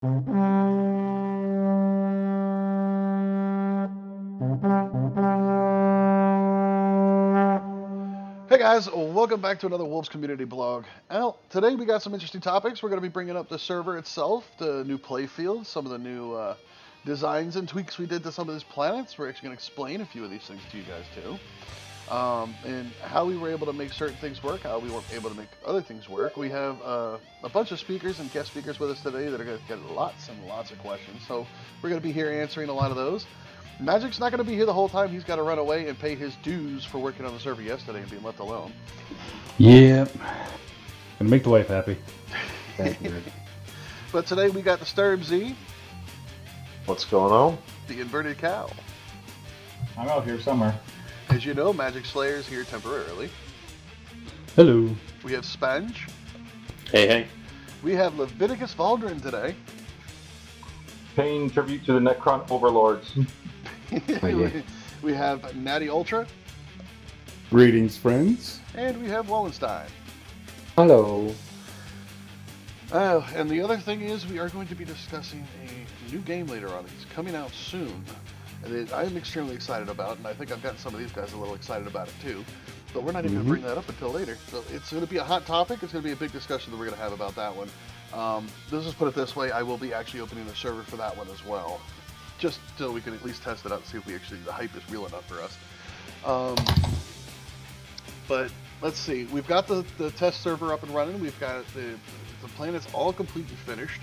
Hey guys, welcome back to another Wolves Community blog. Well, today we got some interesting topics. We're going to be bringing up the server itself, the new playfield, some of the new designs and tweaks we did to some of these planets. We're actually going to explain a few of these things to you guys too. And how we were able to make certain things work, how we weren't able to make other things work. We have a bunch of speakers and guest speakers with us today that are going to get lots and lots of questions. So we're going to be here answering a lot of those. Magic's not going to be here the whole time. He's got to run away and pay his dues for working on the server yesterday and being left alone. Yep. Gonna make the wife happy. But today we got the Sturb Z, What's going on? the inverted cow. I'm out here somewhere. As you know, Magic Slayer's here temporarily. Hello. We have Sponge. Hey. We have Leviticus Valdrin today. Paying tribute to the Necron overlords. We have Natty Ultra. Greetings, friends. And we have Wallenstein. Hello. And the other thing is we are going to be discussing a new game later on. It's coming out soon. And I'm extremely excited about, and I think I've gotten some of these guys a little excited about it too. But we're not even going to bring that up until later. So it's going to be a hot topic. It's going to be a big discussion that we're going to have about that one. Let's just put it this way. I will be actually opening the server for that one as well. Just so we can at least test it out and see if the hype is real enough for us. But let's see. We've got the test server up and running. We've got the planet's all completely finished.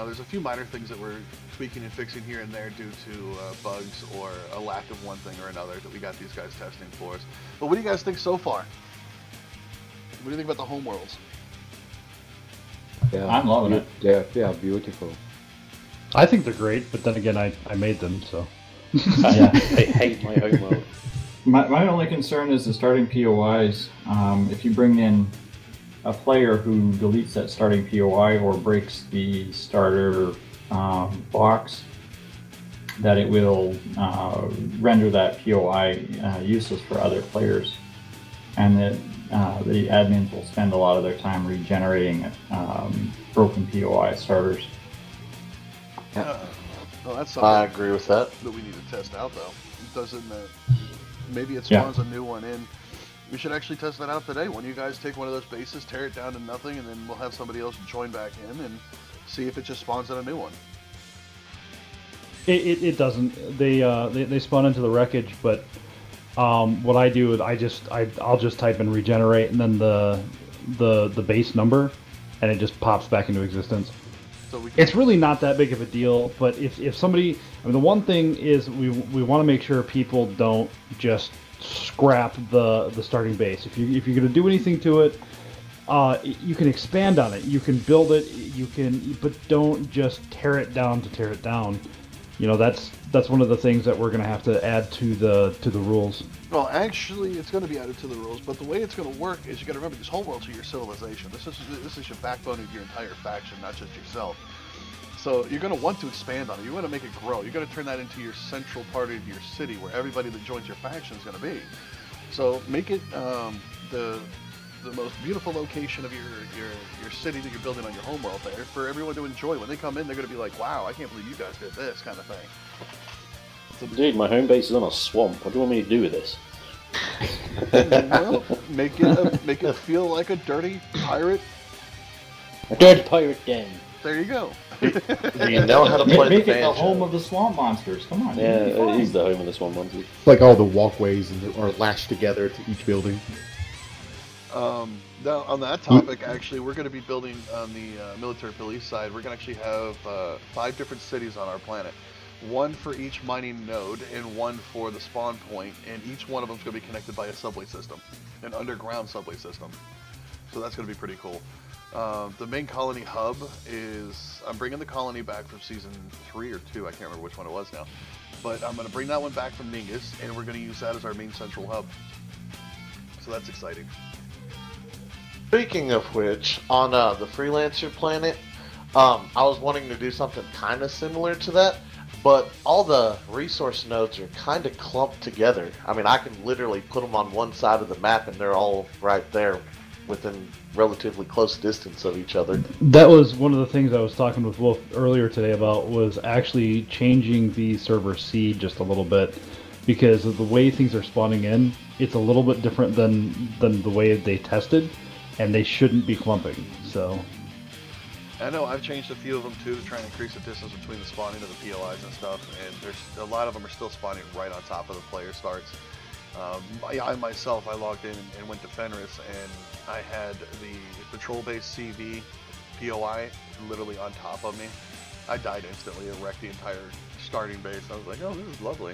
There's a few minor things that we're tweaking and fixing here and there due to bugs or a lack of one thing or another that we got these guys testing for us. But what do you guys think so far? What do you think about the homeworlds? Yeah, I'm loving it. Yeah, beautiful. I think they're great, but then again, I made them, so. I hate my homeworld. My only concern is the starting POIs. If you bring in a player who deletes that starting POI or breaks the starter box, that it will render that POI useless for other players, and that the admins will spend a lot of their time regenerating broken POI starters. Yeah. Well, that's something I agree with that. that we need to test out, though. It doesn't. Maybe it spawns a new one in. We should actually test that out today. When you guys take one of those bases, tear it down to nothing, and then we'll have somebody else join back in and see if it just spawns in a new one. It doesn't. They spawn into the wreckage, but what I do is I'll just type in regenerate and then the base number, and it just pops back into existence. So it's really not that big of a deal, but if somebody, I mean, the one thing is we want to make sure people don't just scrap the starting base. If you're going to do anything to it, you can expand on it, you can build it, but don't just tear it down to tear it down. You know, that's one of the things that we're going to have to add to the rules. Well, actually, it's going to be added to the rules, but the way it's going to work is you got to remember these homeworlds are your civilization. This is your backbone of your entire faction, not just yourself. So you're going to want to expand on it. You want to make it grow. You're going to turn that into your central part of your city, where everybody that joins your faction is going to be. So make it the most beautiful location of your city that you're building on your homeworld there for everyone to enjoy. When they come in, they're going to be like, "Wow, I can't believe you guys did this," kind of thing. Dude, my home base is on a swamp. What do you want me to do with this? Well, make it feel like a dirty pirate. A dirty pirate den. There you go. Do you know how to play Make the it the banjo? home of the swamp monsters. Come on. Yeah, it'll be it is fine. the home of the swamp monsters. Like all the walkways are lashed together to each building. Now, on that topic, actually, we're going to be building on the military police side. We're going to actually have 5 different cities on our planet. One for each mining node and one for the spawn point, and each one of them is going to be connected by a subway system, an underground subway system. So that's going to be pretty cool. The main colony hub is, I'm bringing the colony back from season 3 or 2, I can't remember which one it was now. But I'm going to bring that one back from Ningus, and we're going to use that as our main central hub. So that's exciting. Speaking of which, on the Freelancer planet, I was wanting to do something kind of similar to that, but all the resource nodes are kind of clumped together. I mean, I can literally put them on one side of the map and they're all right there. within relatively close distance of each other. That was one of the things I was talking with Wolf earlier today about, was actually changing the server seed just a little bit, because of the way things are spawning in. It's a little bit different than the way they tested, and they shouldn't be clumping. So I know I've changed a few of them too to try and increase the distance between the spawning of the POIs and stuff, and there's a lot of them are still spawning right on top of the player starts. I myself, I logged in and went to Fenris, and I had the patrol-based CV POI literally on top of me. I died instantly. It wrecked the entire starting base. I was like, oh, this is lovely.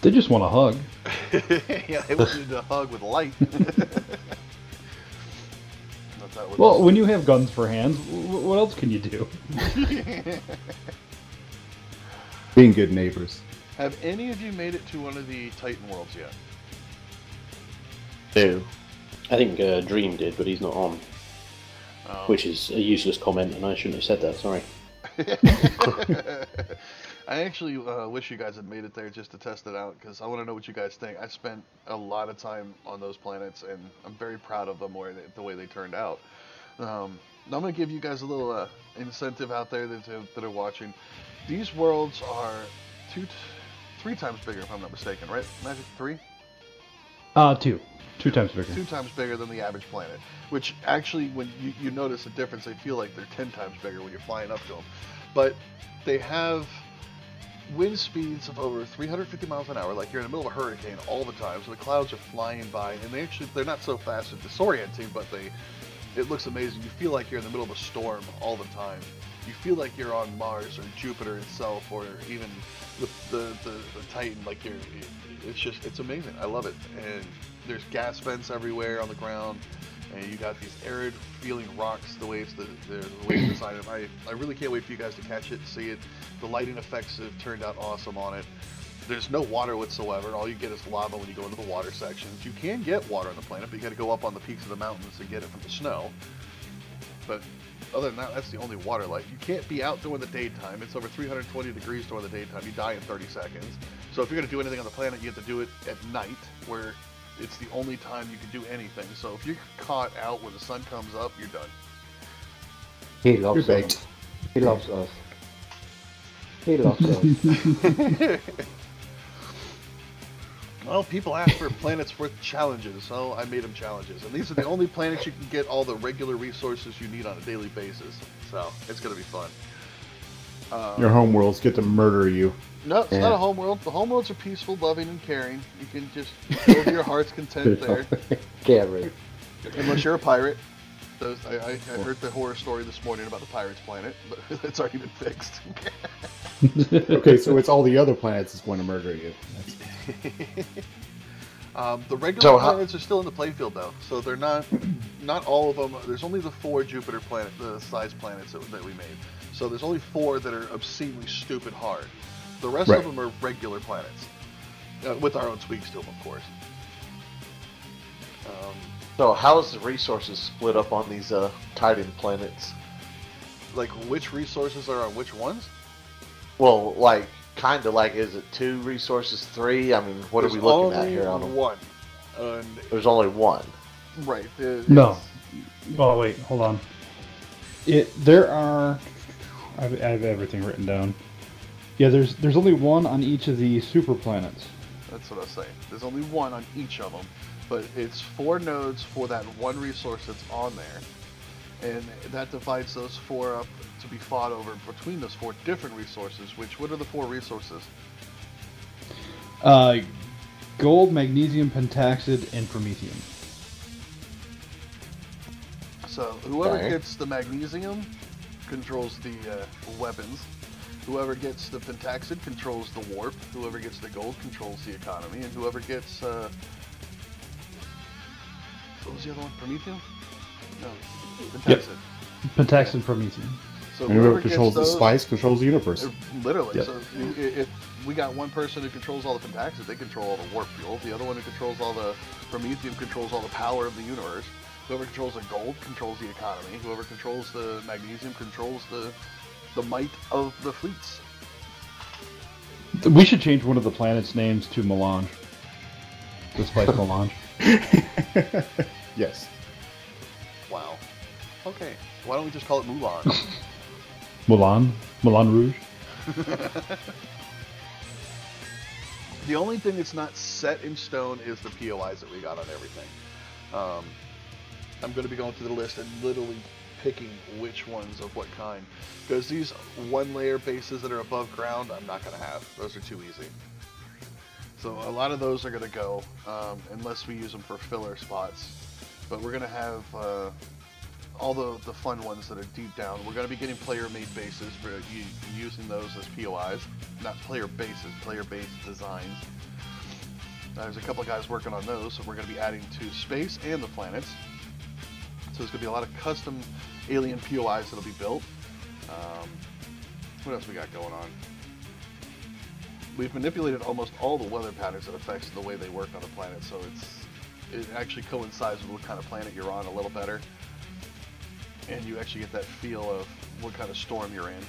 they just want a hug. Yeah, they wanted a hug with light. Well, when you have guns for hands, what else can you do? Being good neighbors. Have any of you made it to one of the Titan worlds yet? No. I think Dream did, but he's not on. Which is a useless comment, and I shouldn't have said that, sorry. I actually wish you guys had made it there just to test it out, because I want to know what you guys think. I spent a lot of time on those planets, and I'm very proud of them the way they turned out. Now I'm going to give you guys a little incentive out there that are watching. These worlds are 3 times bigger, if I'm not mistaken, right? Magic 3? 2 times bigger. 2 times bigger than the average planet, which actually, when you notice a difference, they feel like they're 10 times bigger when you're flying up to them. But they have wind speeds of over 350 miles an hour, like you're in the middle of a hurricane all the time, so the clouds are flying by, and they're not so fast and disorienting, but it looks amazing. You feel like you're in the middle of a storm all the time. You feel like you're on Mars or Jupiter itself, or even with the Titan. Like it's amazing. I love it. And there's gas vents everywhere on the ground, and you got these arid feeling rocks. The way it's designed. I really can't wait for you guys to catch it, see it. The lighting effects have turned out awesome on it. There's no water whatsoever. All you get is lava when you go into the water sections. You can get water on the planet, but you got to go up on the peaks of the mountains to get it from the snow. But other than that, that's the only water life. You can't be out during the daytime. It's over 320 degrees during the daytime. You die in 30 seconds. So if you're going to do anything on the planet, you have to do it at night, where it's the only time you can do anything. So if you're caught out when the sun comes up, you're done. He loves us. He loves us. He loves us. Well, people ask for planets worth challenges, so I made them challenges. And these are the only planets you can get all the regular resources you need on a daily basis. So, it's going to be fun. Your homeworlds get to murder you. No, it's not a homeworld. The homeworlds are peaceful, loving, and caring. You can just go to your heart's content there. Caring. Unless you're a pirate. I heard the horror story this morning about the Pirates planet, but it's already been fixed. Okay, so it's all the other planets that's going to murder you. The regular planets are still in the playfield, though, so they're not all of them. There's only the 4 Jupiter planet, the size planets that we made. So there's only 4 that are obscenely stupid hard. The rest of them are regular planets, with our own tweaks to them, of course. So how is the resources split up on these Titan planets? Like, which resources are on which ones? Well, like, kind of like, is it 2 resources, 3? I mean, what are we looking at here on them? One. There's only 1. Right. No. Oh, wait, hold on. There are... I have everything written down. Yeah, there's only 1 on each of the super planets. That's what I was saying. There's only 1 on each of them. But it's 4 nodes for that 1 resource that's on there. And that divides those 4 up to be fought over between those 4 different resources. What are the 4 resources? Gold, magnesium, pentaxid, and promethium. So whoever gets the magnesium controls the weapons. Whoever gets the pentaxid controls the warp. Whoever gets the gold controls the economy. And whoever gets... what was the other one? Promethium? No. Pentaxid. Yep. Pentaxid, promethium. So And whoever controls the spice controls the universe. Literally. Yep. So if we got one person who controls all the pentaxid, they control all the warp fuel. The other one who controls all the promethium controls all the power of the universe. Whoever controls the gold controls the economy. Whoever controls the magnesium controls the might of the fleets. We should change one of the planets' names to Melange. The Spice Melange. Yes. Okay, why don't we just call it Mulan? Moulin Rouge. The only thing that's not set in stone is the POIs that we got on everything. I'm going to be going through the list and literally picking which ones of what kind. Because these one-layer bases that are above ground, I'm not going to have. Those are too easy. So a lot of those are going to go, unless we use them for filler spots. But we're going to have all the fun ones that are deep down. We're going to be getting player-made bases for using those as POIs. Not player bases, player-based designs. There's a couple of guys working on those, so we're going to be adding to space and the planets. So there's going to be a lot of custom alien POIs that'll be built. What else we got going on? We've manipulated almost all the weather patterns that affects the way they work on the planet, so it actually coincides with what kind of planet you're on a little better. And you actually get that feel of what kind of storm you're in.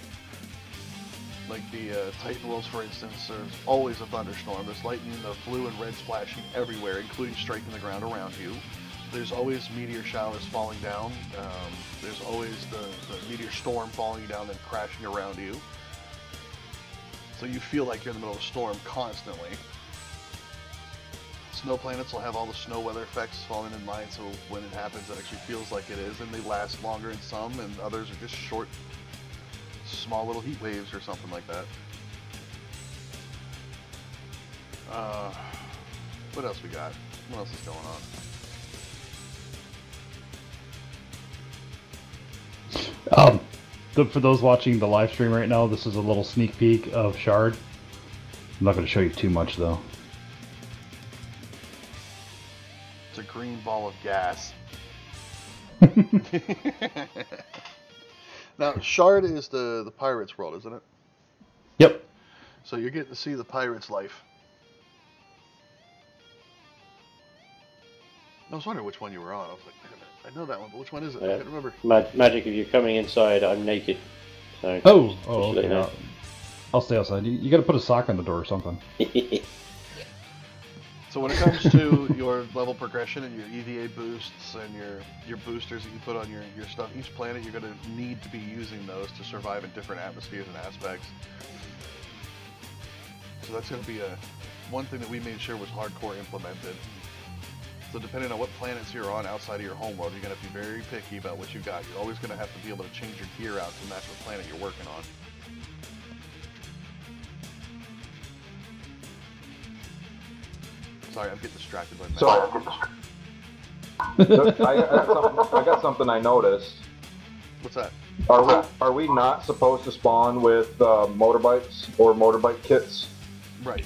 Like the Titan Worlds, for instance, there's always a thunderstorm. There's lightning, the blue and red splashing everywhere, including striking the ground around you. There's always meteor showers falling down. There's always the meteor storm falling down and crashing around you. So you feel like you're in the middle of a storm constantly. Snow planets will have all the snow weather effects falling in line, so when it happens it actually feels like it is, and they last longer in some, and others are just short, small little heat waves or something like that. What else we got? What else is going on? For those watching the live stream right now, this is a little sneak peek of Shard. I'm not going to show you too much, though. It's a green ball of gas. Now, Shard is the pirate's world, isn't it? Yep. So you're getting to see the pirate's life. I was wondering which one you were on. I was like, wait a minute, I know that one, but which one is it? I can't remember. Magic, if you're coming inside, I'm naked. So Okay. You know. I'll stay outside. You got to put a sock on the door or something. So when it comes to your level progression and your EVA boosts and your boosters that you put on your stuff, each planet you're going to need to be using those to survive in different atmospheres and aspects. So that's going to be one thing that we made sure was hardcore implemented. So depending on what planets you're on outside of your homeworld, you're going to have to be very picky about what you've got. You're always going to have to be able to change your gear out to match what planet you're working on. Sorry, I'm getting distracted by I got something I noticed. What's that? Are we not supposed to spawn with motorbikes or motorbike kits? Right.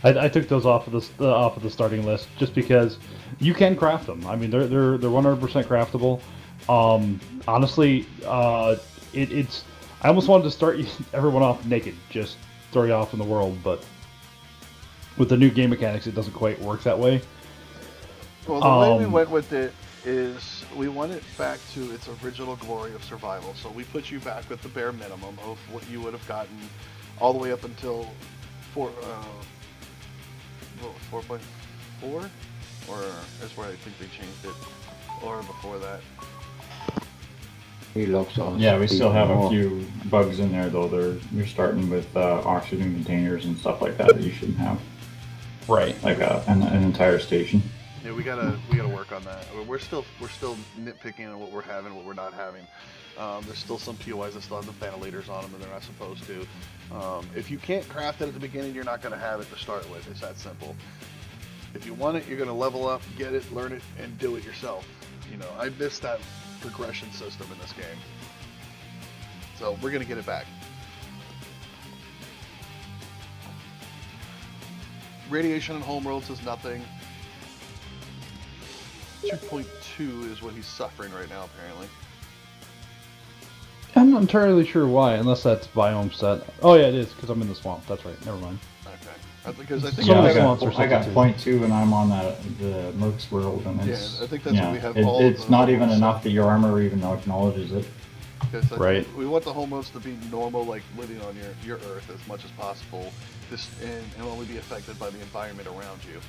I took those off of the starting list just because you can craft them. I mean, they're 100% craftable. Honestly, it's I almost wanted to start everyone off naked, just throw you off in the world, but with the new game mechanics, it doesn't quite work that way. Well, the way we went with it is we want it back to its original glory of survival. So we put you back with the bare minimum of what you would have gotten all the way up until 4.4, or that's where I think they changed it, or before that. He loves us. Yeah, we still have a few bugs in there, though. You're starting with oxygen containers and stuff like that you shouldn't have. Right. Like an entire station. Yeah, we gotta work on that. We're still nitpicking on what we're having, what we're not having. There's still some POIs that still have the ventilators on them, and they're not supposed to. If you can't craft it at the beginning, you're not going to have it to start with. It's that simple. If you want it, you're going to level up, get it, learn it, and do it yourself. You know, I missed that progression system in this game. So we're going to get it back. Radiation in Homeworlds is nothing. 2.2 is what he's suffering right now, apparently. I'm not entirely sure why, unless that's biome set. Oh yeah, it is, because I'm in the swamp. That's right. Never mind. Okay. Because I think I got 0.2 and I'm on the Mercs world, and it's I think that's what we have. It's not even enough that your armor even acknowledges it. Right. We want the homeworlds to be normal, like living on your Earth as much as possible, and only be affected by the environment around you.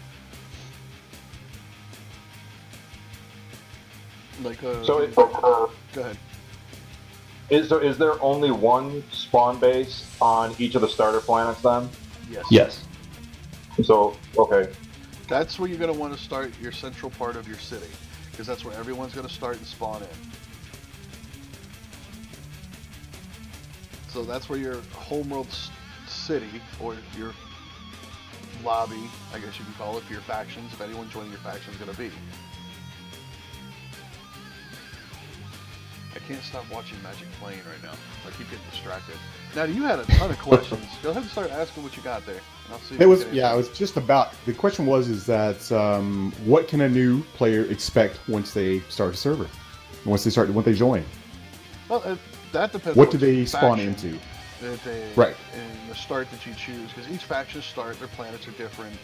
Like So, go ahead. is there only one spawn base on each of the starter planets then? Yes. Yes. So, okay. That's where you're going to want to start your central part of your city, because that's where everyone's going to start and spawn in. So that's where your homeworld city, or your lobby, I guess you can call it, for your factions, if anyone joining your faction is going to be. I can't stop watching Magic playing right now. I keep getting distracted. Now, you had a ton of questions. Go ahead and start asking what you got there. And I'll see if It we was can yeah. It answer. was just about the question is that what can a new player expect once they start a server, once they join? Well, that depends. What on do they spawn faction into? That they, Right. And the start that you choose, because each faction start, their planets are different,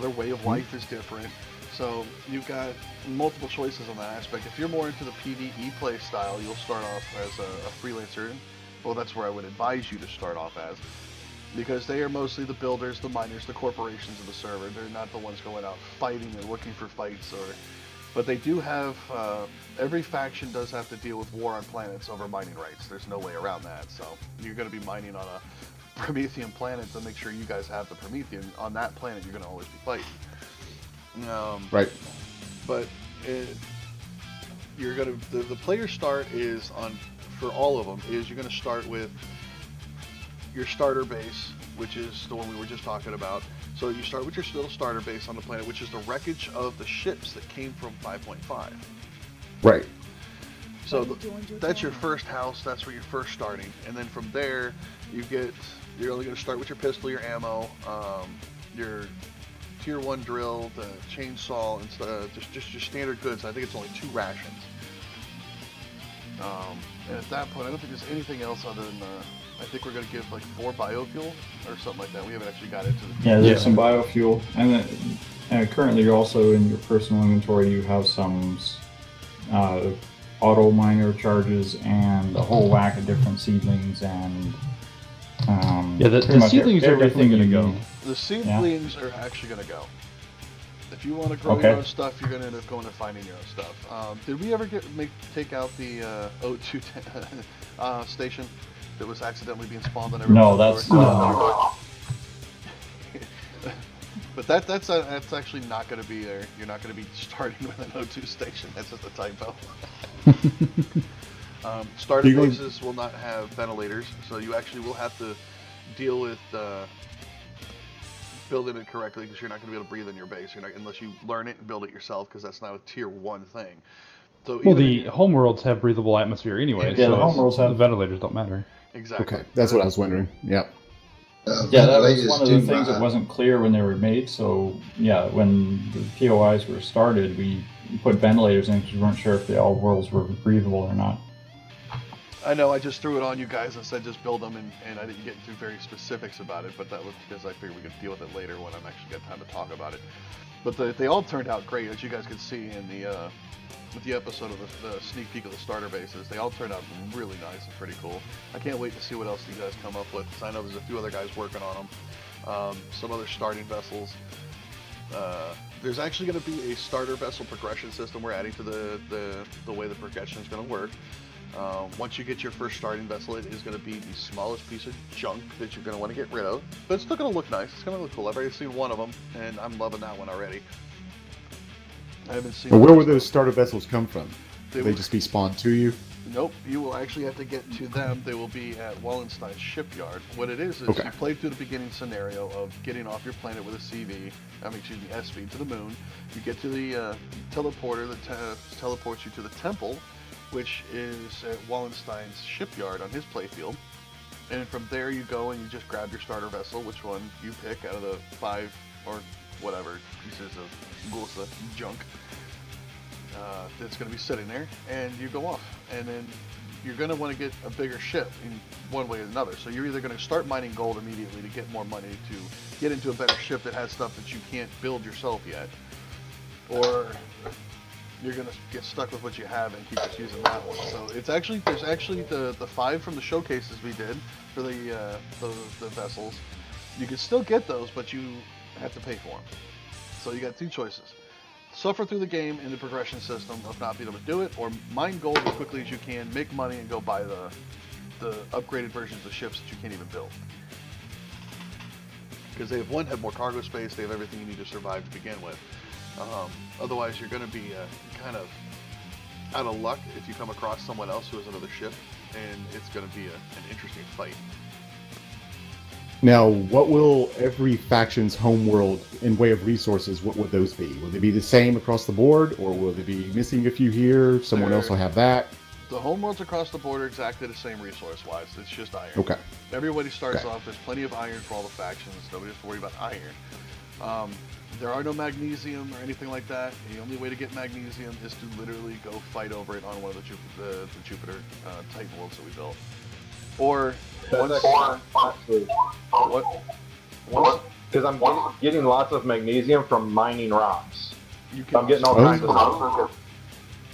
their way of life is different. So you've got multiple choices on that aspect. If you're more into the PvE play style, you'll start off as a freelancer. Well, that's where I would advise you to start off as, because they are mostly the builders, the miners, the corporations of the server. They're not the ones going out fighting and looking for fights, but they do have, every faction does have to deal with war on planets over mining rights. There's no way around that. So you're going to be mining on a Promethean planet to make sure you guys have the Promethean. On that planet, you're going to always be fighting. Right. But you're going to, the player start is on, for all of them, is you're going to start with your starter base, which is the one we were just talking about. So you start with your little starter base on the planet, which is the wreckage of the ships that came from 5.5. Right. So that's your first house. That's where you're first starting, and then from there, you're only going to start with your pistol, your ammo, your tier 1 drill, the chainsaw, and just your standard goods. I think it's only 2 rations. And at that point, I don't think there's anything else other than I think we're going to give like 4 biofuel or something like that. We haven't actually got into the... Yeah, there's some biofuel, and then, currently you're also in your personal inventory. You have some auto miner charges and a whole whack of different seedlings and the seedlings are definitely going to go. The seedlings are actually going to go. If you want to grow your own stuff, you're going to end up going and finding your own stuff. Did we ever take out the O2 station that was accidentally being spawned on every? No, that's But that's actually not going to be there. You're not going to be starting with an O2 station. That's just a typo. Starter bases will not have ventilators, so you actually will have to deal with building it correctly, because you're not going to be able to breathe in your base. You're not, unless you learn it and build it yourself, because that's not a tier 1 thing. So well, the homeworlds have breathable atmosphere anyway, yeah, so the homeworlds have the ventilators don't matter. Exactly. Okay, that's what I was wondering. Yep. Yeah, that was one of the things that wasn't clear when they were made. So yeah, when the POIs were started, we put ventilators in because we weren't sure if the all worlds were breathable or not. I know, I just threw it on you guys and said just build them, and I didn't get into very specifics about it, but that was because I figured we could deal with it later when I'm actually got time to talk about it. But they all turned out great, as you guys could see in the episode of the sneak peek of the starter bases. They all turned out really nice and pretty cool. I can't wait to see what else you guys come up with, because I know there's a few other guys working on them. Some other starting vessels. There's actually going to be a starter vessel progression system we're adding to the way the progression is going to work. Once you get your first starting vessel, it is going to be the smallest piece of junk that you're going to want to get rid of. But it's still going to look nice. It's going to look cool. I've already seen one of them, and I'm loving that one already. I haven't seen... Well, where would those starter vessels come from? Will they just be spawned to you? Nope. You will actually have to get to them. They will be at Wallenstein's shipyard. What it is you play through the beginning scenario of getting off your planet with a SV to the moon. You get to the teleporter that teleports you to the temple, which is at Wallenstein's shipyard on his playfield. And from there you go and you just grab your starter vessel, which one you pick out of the 5 or whatever pieces of Gulsa junk that's going to be sitting there, and you go off. And then you're going to want to get a bigger ship in one way or another. So you're either going to start mining gold immediately to get more money to get into a better ship that has stuff that you can't build yourself yet, or you're going to get stuck with what you have and keep just using that one. So there's actually the 5 from the showcases we did for the vessels. You can still get those, but you have to pay for them. So you got 2 choices. suffer through the game in the progression system of not being able to do it, or mine gold as quickly as you can, make money, and go buy the upgraded versions of ships that you can't even build. Because they have more cargo space, they have everything you need to survive to begin with. Otherwise, you're going to be kind of out of luck if you come across someone else who has another ship, and it's going to be an interesting fight. Now, what will every faction's homeworld in way of resources, what would those be? Will they be the same across the board, or will they be missing a few here? Someone else will have that? The homeworlds across the board are exactly the same resource-wise. It's just iron. Okay. Everybody starts off, there's plenty of iron for all the factions. Nobody has to worry about iron. There are no magnesium or anything like that. The only way to get magnesium is to literally go fight over it on one of the Jupiter Titan worlds that we built. Or because I'm getting lots of magnesium from mining rocks. I'm getting all kinds of stuff.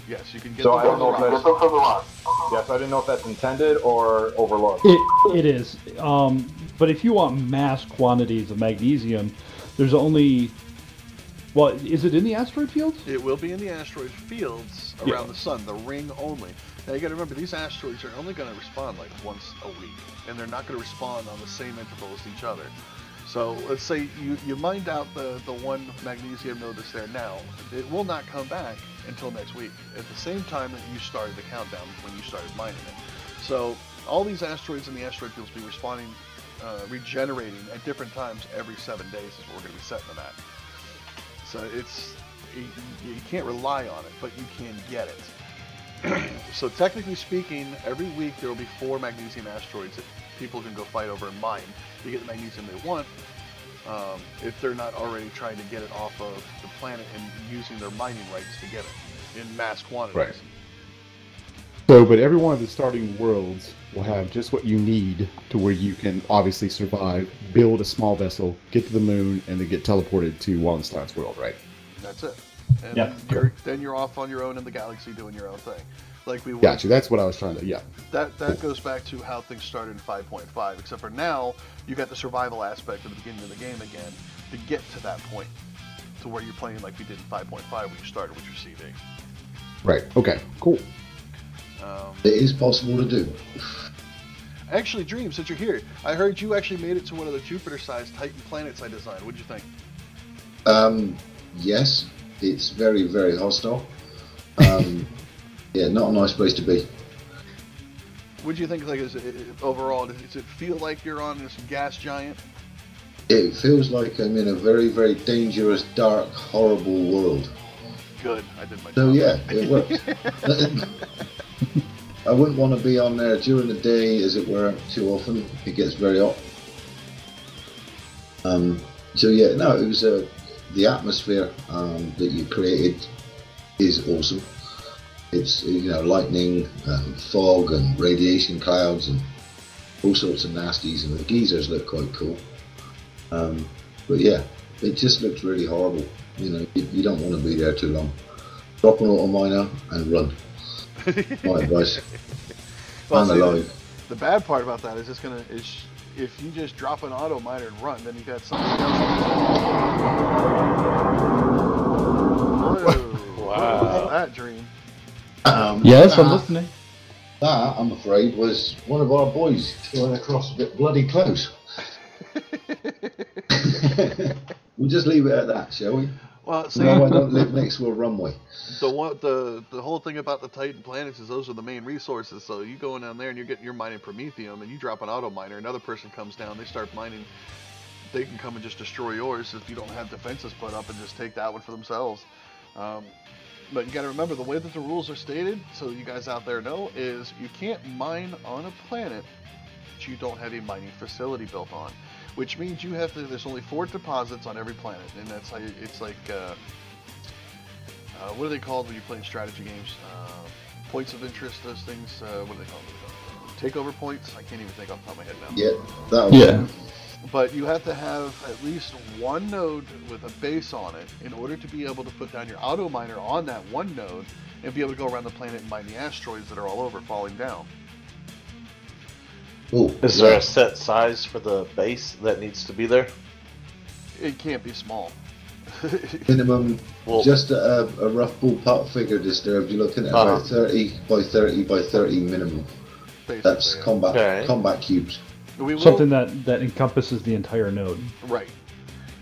Yes, you can get so them I don't know from if that's, yes, I didn't know if that's intended or overlooked. It is. But if you want mass quantities of magnesium, there's only... Well, is it in the asteroid fields? It will be in the asteroid fields around the sun, the ring only. Now you got to remember, these asteroids are only going to respond like once a week, and they're not going to respond on the same interval as each other. So let's say you mined out the one magnesium node that's there now. It will not come back until next week, at the same time that you started the countdown when you started mining it. So all these asteroids in the asteroid fields will be responding, regenerating at different times every 7 days is what we're going to be setting them at. So you can't rely on it, but you can get it. So technically speaking, every week there will be 4 magnesium asteroids that people can go fight over and mine to get the magnesium they want, if they're not already trying to get it off of the planet and using their mining rights to get it in mass quantities. Right. So, but every one of the starting worlds will have just what you need to where you can obviously survive, build a small vessel, get to the moon, and then get teleported to Wallenstein's world, right? That's it. And then you're off on your own in the galaxy doing your own thing. Like we Got you. That's what I was trying to, That goes back to how things started in 5.5, except for now, you got the survival aspect at the beginning of the game again to get to that point, to where you're playing like we did in 5.5 when you started with your CV. Right. Okay. Cool. It is possible to do. Actually, Dream, since you're here, I heard you actually made it to one of the Jupiter-sized Titan planets I designed. What'd you think? Yes, it's very, very hostile. Yeah, not a nice place to be. What do you think? Like, overall, does it feel like you're on this gas giant? It feels like I'm in a very, very dangerous, dark, horrible world. Good, I did my job. So yeah, it works. I wouldn't want to be on there during the day, as it were, too often. It gets very hot. So yeah, no, it was the atmosphere that you created is awesome. It's, you know, lightning, fog, and radiation clouds, and all sorts of nasties, and the geysers look quite cool. But yeah, it just looks really horrible. You know, you don't want to be there too long. Drop an auto miner and run. My advice. Well, I'm alive. The bad part about that is if you just drop an auto miner and run, then you got something else. Whoa. Wow. What was that, Dream? Yes, I'm listening. That, I'm afraid, was one of our boys going across a bit bloody close. We'll just leave it at that, shall we? Well, see, no, I don't live next to a runway. The whole thing about the Titan planets is those are the main resources. So you go down there and you're mining promethium, and you drop an auto miner. Another person comes down, they start mining. They can come and just destroy yours if you don't have defenses put up and just take that one for themselves. But you got to remember the way that the rules are stated, so you guys out there know, is you can't mine on a planet that you don't have a mining facility built on. Which means you have to, there's only 4 deposits on every planet, and that's how it's like, what are they called when you're playing strategy games? Points of interest, those things, what are they called? Takeover points? I can't even think off the top of my head now. Yeah, that was Yeah. But you have to have at least one node with a base on it in order to be able to put down your auto miner on that one node and be able to go around the planet and mine the asteroids that are all over falling down. Ooh, Is there a set size for the base that needs to be there? It can't be small. Minimum, Well- just a rough ballpark figure, Disturbed. You're looking at about 30 by 30 by 30 minimum. Basically, That's yeah. combat cubes. We will, Something that encompasses the entire node. Right.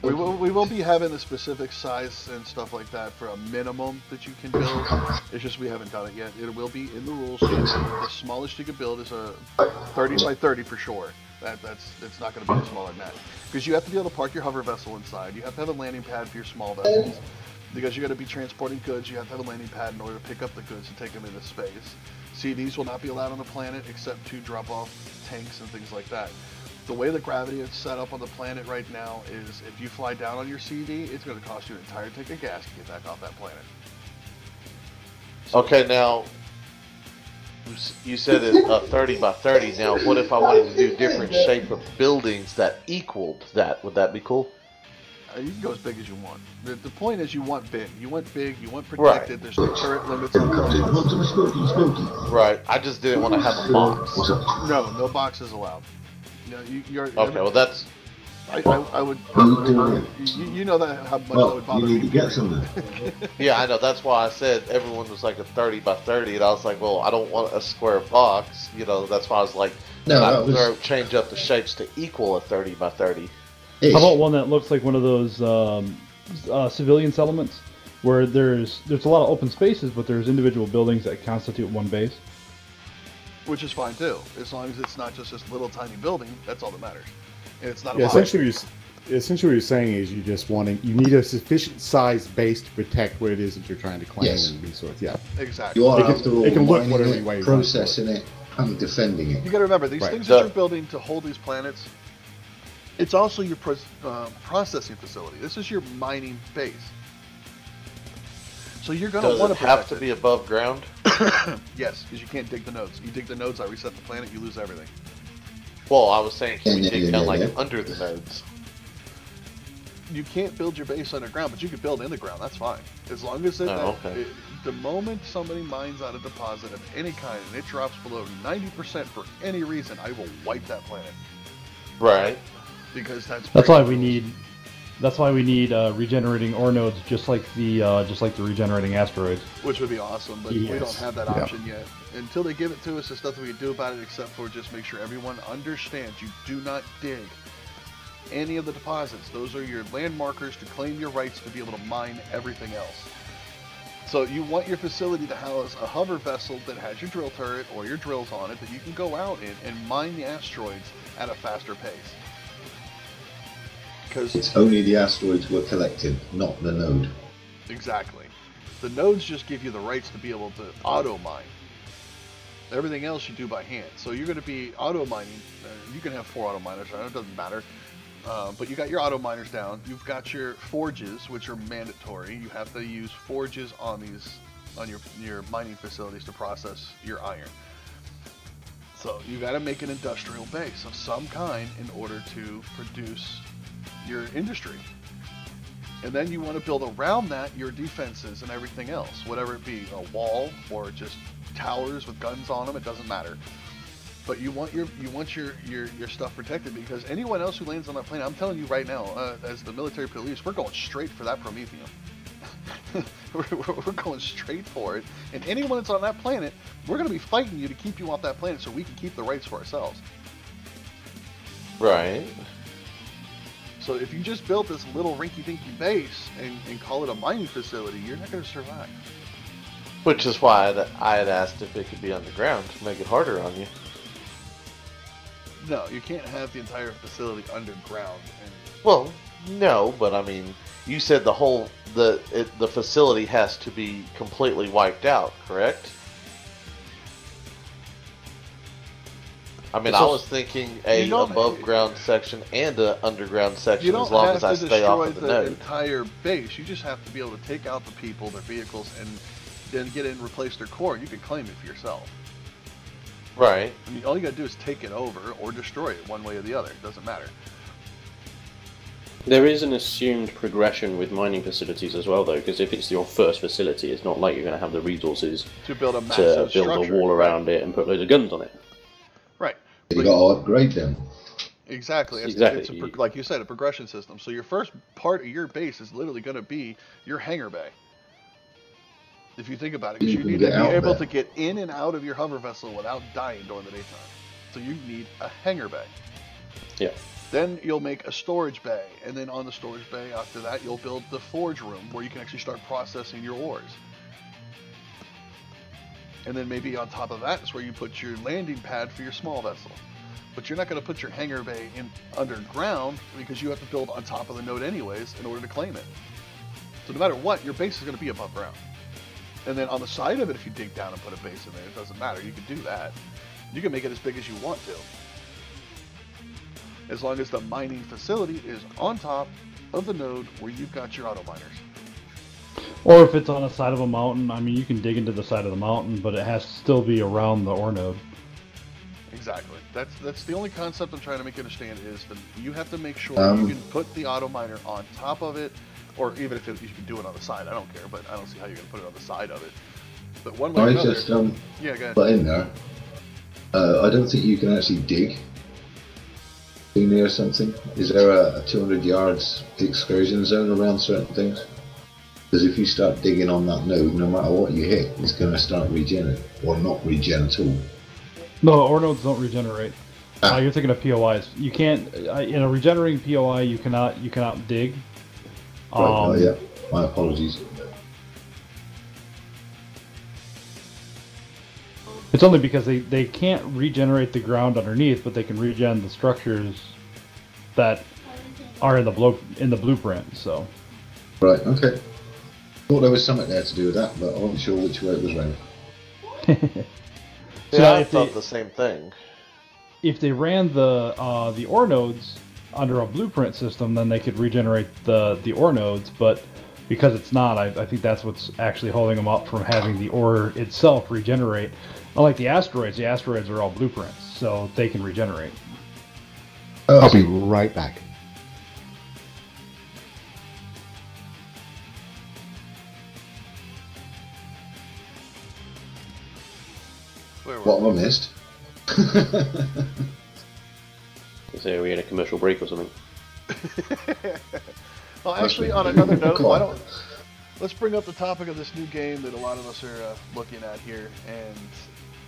We will be having a specific size and stuff like that for a minimum that you can build. It's just we haven't done it yet. It will be in the rules. The smallest you can build is a 30 by 30 for sure. It's not going to be any smaller than that. Because you have to be able to park your hover vessel inside. You have to have a landing pad for your small vessels. Because you're going to be transporting goods, you have to have a landing pad in order to pick up the goods and take them into space. CDs will not be allowed on the planet except to drop off tanks and things like that. The way the gravity is set up on the planet right now is if you fly down on your CD, it's going to cost you an entire tank of gas to get back off that planet. Okay, now you said it's a 30 by 30. Now, what if I wanted to do different shape of buildings that equaled that? Would that be cool? You can go as big as you want. The point is you want big. You want big, you want protected. There's no turret limits on planes. Right. I just didn't want to have a box. No boxes allowed. You're okay, well that's... I would... You know that how much that would bother you need me. to get some. Yeah, I know. That's why I said everyone was like a 30 by 30, and I was like, well, I don't want a square box. You know, that's why I was like, change up the shapes to equal a 30 by 30. How about one that looks like one of those civilian settlements, where there's a lot of open spaces, but there's individual buildings that constitute one base? Which is fine too, as long as it's not just this little tiny building. That's all that matters. And it's not. Essentially what you're saying is you need a sufficient size base to protect what it is that you're trying to claim and resource. Yeah, exactly. You are after all it can look mining whatever it, way you processing it, and defending it. You got to remember these things that you're building to hold these planets. It's also your processing facility. This is your mining base. So you're going to want to have to be above ground? Yes, because you can't dig the nodes. You dig the nodes, I reset the planet, you lose everything. Well, I was saying, can we dig down under the nodes? You can't build your base underground, but you can build in the ground. That's fine. As long as the moment somebody mines out a deposit of any kind and it drops below 90% for any reason, I will wipe that planet. Right. Because that's why we need regenerating ore nodes, just like the regenerating asteroids. Which would be awesome, but we don't have that option yet. Until they give it to us, there's nothing we can do about it except for just make sure everyone understands you do not dig any of the deposits. Those are your land markers to claim your rights to be able to mine everything else. So you want your facility to house a hover vessel that has your drill turret or your drills on it that you can go out in and mine the asteroids at a faster pace. Because it's only the asteroids we're collecting, not the node. Exactly. The nodes just give you the rights to be able to auto mine. Everything else you do by hand. So you're going to be auto mining. You can have 4 auto miners. It doesn't matter. But you got your auto miners down. You've got your forges, which are mandatory. You have to use forges on your mining facilities to process your iron. So you got to make an industrial base of some kind in order to produce your industry. And then you want to build around that your defenses and everything else, whatever it be, a wall or just towers with guns on them, it doesn't matter. But you want your stuff protected, because anyone else who lands on that planet, I'm telling you right now, as the military police, we're going straight for that Prometheum. we're going straight for it, and anyone that's on that planet, we're going to be fighting you to keep you off that planet so we can keep the rights for ourselves. Right. So if you just built this little rinky-dinky base and call it a mining facility, you're not going to survive. Which is why I had asked if it could be underground to make it harder on you. No, you can't have the entire facility underground. Well, no, but I mean, you said the facility has to be completely wiped out, correct? I mean, I was thinking above ground section and an underground section, as long as I stay off of the node. You don't have to destroy the entire base. You just have to be able to take out the people, their vehicles, and then get in and replace their core. You can claim it for yourself. Right. I mean, all you gotta do is take it over or destroy it one way or the other. It doesn't matter. There is an assumed progression with mining facilities as well, though, because if it's your first facility, it's not like you're going to have the resources to build a massive a wall around it and put loads of guns on it. Right. You got to upgrade them. Exactly. It's like you said, a progression system. So your first part of your base is literally going to be your hangar bay. If you think about it, because you need to be able to get in and out of your hover vessel without dying during the daytime. So you need a hangar bay. Yeah. Then you'll make a storage bay, and then on the storage bay, after that, you'll build the forge room where you can actually start processing your ores. And then maybe on top of that is where you put your landing pad for your small vessel. But you're not going to put your hangar bay in underground because you have to build on top of the node anyways in order to claim it. So no matter what, your base is going to be above ground. And then on the side of it, if you dig down and put a base in there, it doesn't matter. You can do that. You can make it as big as you want to. As long as the mining facility is on top of the node where you've got your auto miners. Or if it's on the side of a mountain, I mean, you can dig into the side of the mountain, but it has to still be around the ore node. Exactly. That's the only concept I'm trying to make you understand is that you have to make sure you can put the auto miner on top of it, or even if you can do it on the side. I don't care, but I don't see how you're going to put it on the side of it. But one way or another... yeah, go ahead. But in there, I don't think you can actually dig in there or something. Is there a 200 yards excursion zone around certain things? Because if you start digging on that node, no matter what you hit, it's going to start regenerating, or not regen at all. No, ore nodes don't regenerate. You're thinking of POIs. You can't in a regenerating POI. You cannot dig. Right, yeah. My apologies. It's only because they can't regenerate the ground underneath, but they can regen the structures that are in the blueprint. So. Right. Okay. Thought there was something there to do with that, but I wasn't sure which way it was running. Yeah, I thought the same thing. If they ran the ore nodes under a blueprint system, then they could regenerate the ore nodes, but because it's not, I think that's what's actually holding them up from having the ore itself regenerate. Unlike the asteroids are all blueprints, so they can regenerate. I'll be right back. What have I missed? So we had a commercial break or something. Well, actually, on another note, let's bring up the topic of this new game that a lot of us are looking at here, and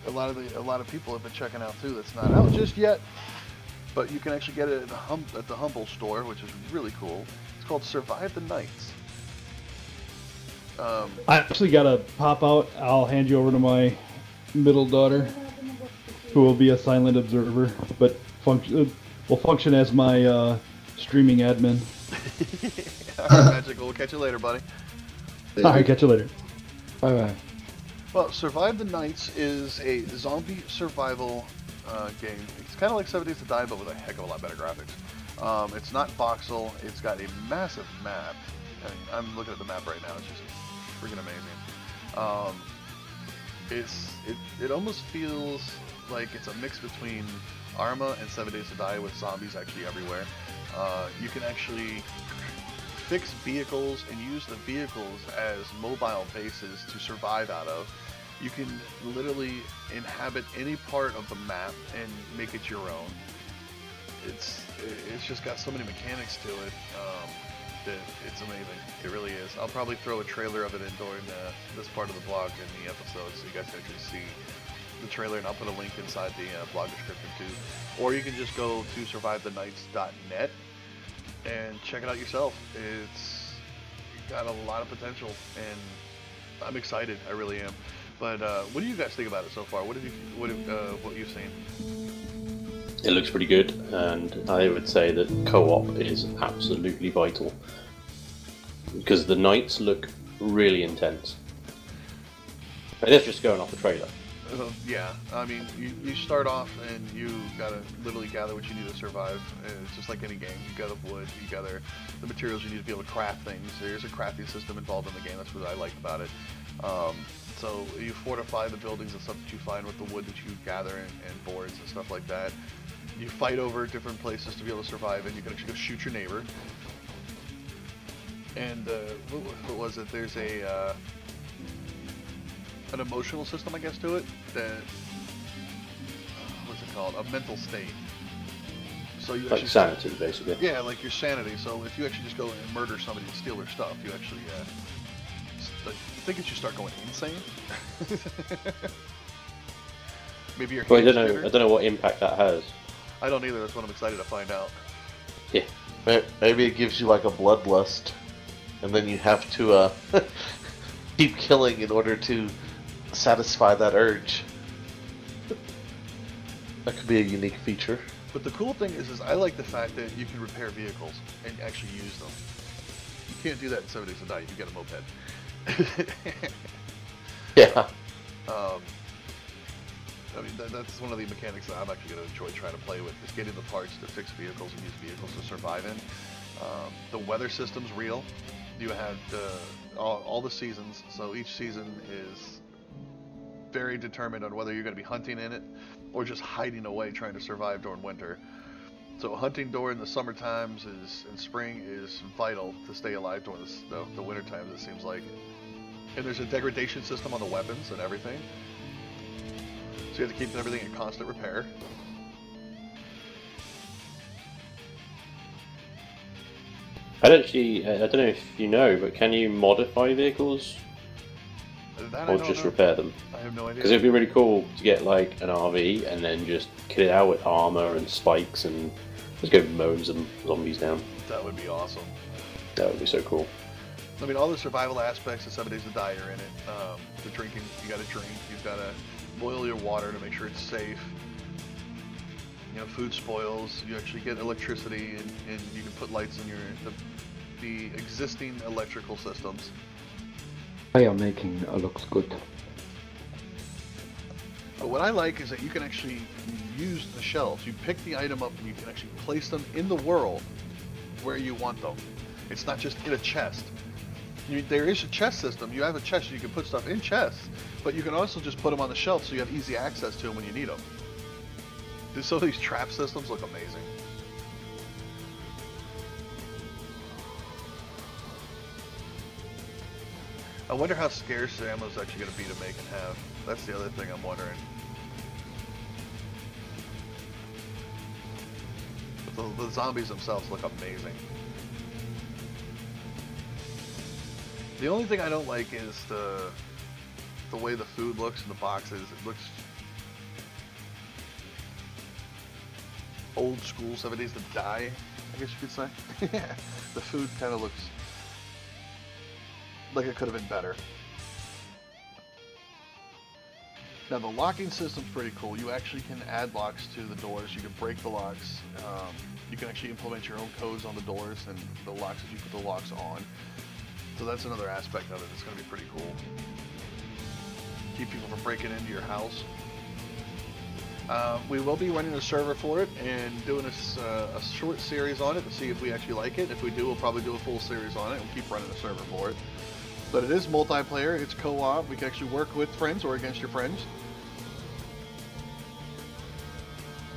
a lot of people have been checking out too. That's not out just yet, but you can actually get it at the Humble store, which is really cool. It's called Survive the Nights. I actually got to pop out. I'll hand you over to my middle daughter, who will be a silent observer, but will function as my streaming admin. Alright, Magic, we'll catch you later, buddy. Alright, catch you later. Bye-bye. Well, Survive the Nights is a zombie survival game. It's kind of like 7 Days to Die, but with a heck of a lot better graphics. It's not voxel. It's got a massive map. I mean, I'm looking at the map right now. It's just freaking amazing. It almost feels like it's a mix between Arma and 7 Days to Die with zombies actually everywhere. You can actually fix vehicles and use the vehicles as mobile bases to survive out of. You can literally inhabit any part of the map and make it your own. It's just got so many mechanics to it that it's amazing. It really is. I'll probably throw a trailer of it in during this part of the blog in the episode so you guys can actually see the trailer, and I'll put a link inside the blog description too. Or you can just go to survivethenights.net and check it out yourself. It's got a lot of potential, and I'm excited. I really am. But what do you guys think about it so far? What you've seen? It looks pretty good, and I would say that co-op is absolutely vital because the nights look really intense. And that's just going off the trailer. Yeah, I mean, you start off and you gotta literally gather what you need to survive. It's just like any game. You gather wood, you gather the materials you need to be able to craft things. There's a crafting system involved in the game. That's what I like about it. So you fortify the buildings and stuff that you find with the wood that you gather and boards and stuff like that. You fight over different places to be able to survive, and you can actually go shoot your neighbor. And what was it? There's a an emotional system, I guess, to it. That what's it called? A mental state. So you like actually sanity, basically. Yeah, like your sanity. So if you actually just go and murder somebody and steal their stuff, you actually, I think it should start going insane. Maybe your well, I don't know what impact that has. I don't either. That's what I'm excited to find out. Yeah. Maybe it gives you like a bloodlust, and then you have to keep killing in order to satisfy that urge. That could be a unique feature. But the cool thing is I like the fact that you can repair vehicles and actually use them. You can't do that in 7 Days to Die. You can get a moped. Yeah. I mean, that's one of the mechanics that I'm actually going to enjoy trying to play with, is getting the parts to fix vehicles and use vehicles to survive in. The weather system's real. You have all the seasons, so each season is very determined on whether you're going to be hunting in it or just hiding away trying to survive during winter. So hunting during the summer times in spring is vital to stay alive during the winter times, it seems like. And there's a degradation system on the weapons and everything. So you have to keep everything in constant repair. I don't know if you know, but can you modify vehicles? Or just repair them? I have no idea. Because it'd be really cool to get like an RV and then just kit it out with armor and spikes and just go mowing some zombies down. That would be awesome. That would be so cool. I mean, all the survival aspects of 7 Days to Die are in it. The drinking, you gotta drink, you've gotta boil your water to make sure it's safe. You know, food spoils, you actually get electricity, and you can put lights in the existing electrical systems. They are making it looks good. But what I like is that you can actually use the shelves. You pick the item up and you can actually place them in the world where you want them. It's not just in a chest. There is a chest system. You have a chest, you can put stuff in chests, but you can also just put them on the shelf so you have easy access to them when you need them. Some of these trap systems look amazing. I wonder how scarce the ammo is actually going to be to make and have. That's the other thing I'm wondering. The zombies themselves look amazing. The only thing I don't like is the way the food looks in the boxes. It looks old school, 7 Days to Die, I guess you could say. The food kind of looks like it could have been better. Now the locking system's pretty cool. You actually can add locks to the doors. You can break the locks. You can actually implement your own codes on the doors and the locks as you put the locks on. So that's another aspect of it. It's going to be pretty cool. Keep people from breaking into your house. We will be running a server for it and doing a short series on it to see if we actually like it. If we do, we'll probably do a full series on it and we'll keep running a server for it. But it is multiplayer, it's co-op, we can actually work with friends or against your friends.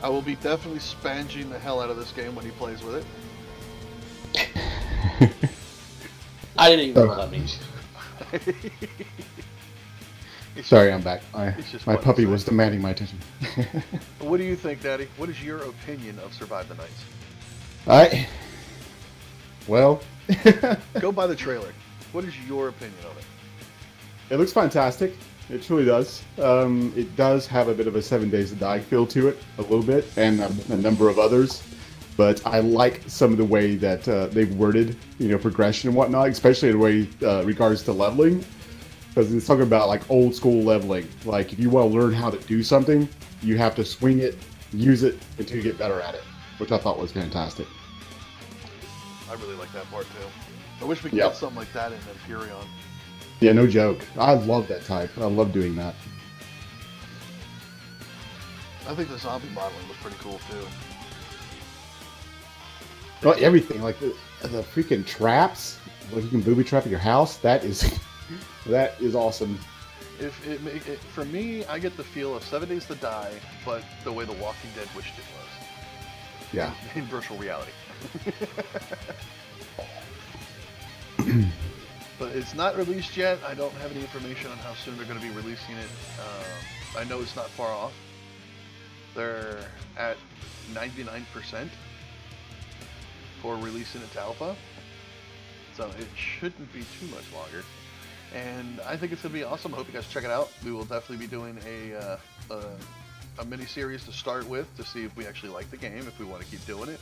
I will be definitely spanging the hell out of this game when he plays with it. I didn't even know what that means. Sorry, I'm back. My puppy was demanding my attention. What do you think, Daddy? What is your opinion of Survive the Nights? Well... Go by the trailer. What is your opinion of it? It looks fantastic. It truly does. It does have a bit of a 7 Days to Die feel to it, a little bit, and a number of others. But I like some of the way that they've worded, progression and whatnot, especially the way regards to leveling. Because it's talking about like old school leveling. Like if you want to learn how to do something, you have to swing it, use it until you get better at it, which I thought was fantastic. I really like that part too. I wish we could get something like that in Empyrean. Yeah, no joke. I love that type. I love doing that. I think the zombie modeling was pretty cool too. Well, everything, like the freaking traps, like you can booby trap at your house. That is awesome. For me, I get the feel of 7 Days to Die, but the way The Walking Dead wished it was. Yeah. In virtual reality. But it's not released yet. I don't have any information on how soon they're going to be releasing it. I know it's not far off. They're at 99%. for releasing its alpha. So it shouldn't be too much longer. And I think it's going to be awesome. I hope you guys check it out. We will definitely be doing a mini-series to start with to see if we actually like the game, if we want to keep doing it.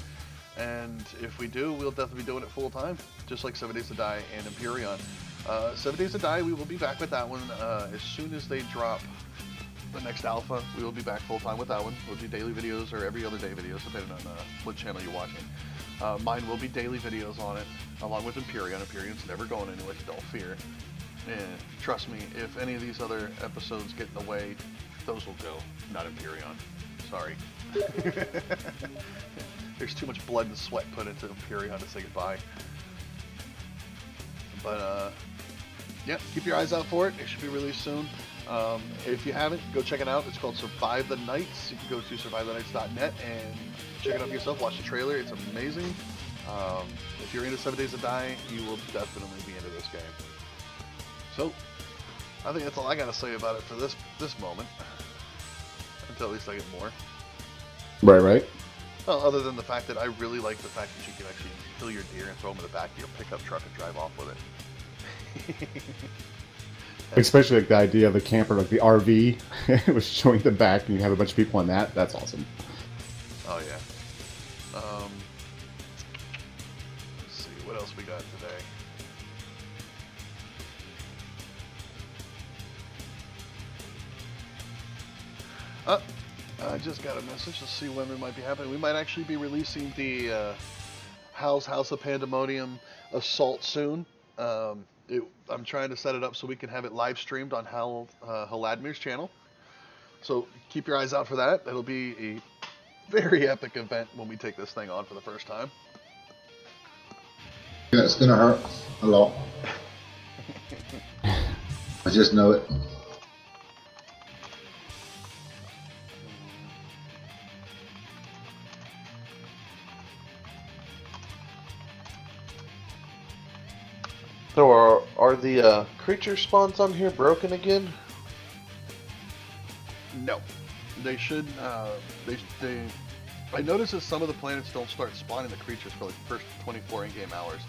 And if we do, we'll definitely be doing it full-time, just like 7 Days to Die and Empyrean. 7 Days to Die, we will be back with that one as soon as they drop the next alpha. We will be back full-time with that one. We'll do daily videos or every other day videos, depending on what channel you're watching. Mine will be daily videos on it, along with Empyrean. Empyrean's never going anywhere, so don't fear. And trust me, if any of these other episodes get in the way, those will go, not Empyrean. Sorry. There's too much blood and sweat put into Empyrean to say goodbye. But, yeah, keep your eyes out for it. It should be released soon. If you haven't, go check it out. It's called Survive the Nights. You can go to survivethenights.net and check it out for yourself. Watch the trailer. It's amazing. If you're into 7 Days to Die, you will definitely be into this game. So, I think that's all I got to say about it for this moment. Until at least I get more. Right. Well, other than the fact that I really like the fact that you can actually kill your deer and throw them in the back of your pickup truck and drive off with it. Especially like the idea of the camper, like the RV, it was showing the back and you have a bunch of people in that. That's awesome. Oh, yeah. Let's see, what else we got today? I just got a message to see when it might be happening. We might actually be releasing the House of Pandemonium Assault soon. I'm trying to set it up so we can have it live streamed on Haladmir's channel. So keep your eyes out for that. It'll be a very epic event when we take this thing on for the first time. Yeah, it's gonna hurt a lot. I just know it. So are the creature spawns on here broken again? No, they should. I noticed that some of the planets don't start spawning the creatures for like the first 24 in-game hours.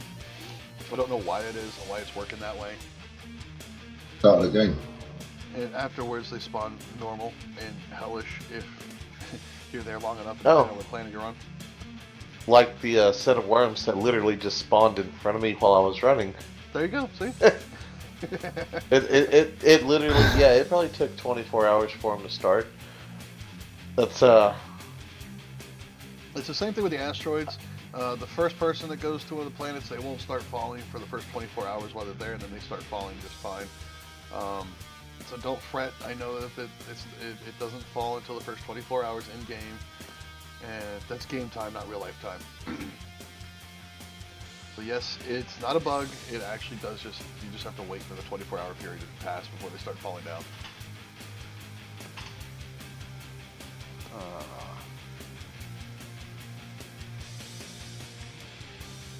I don't know why it is or why it's working that way. Start the game. And afterwards they spawn normal and hellish if you're there long enough to know what planet you're on. Like the set of worms that literally just spawned in front of me while I was running. There you go, see? it literally, yeah, it probably took 24 hours for them to start. That's, It's the same thing with the asteroids. The first person that goes to one of the planets, they won't start falling for the first 24 hours while they're there, and then they start falling just fine. So don't fret. I know if it doesn't fall until the first 24 hours in-game, and that's game time, not real life time. So yes, it's not a bug. It actually does you just have to wait for the 24-hour period to pass before they start falling down.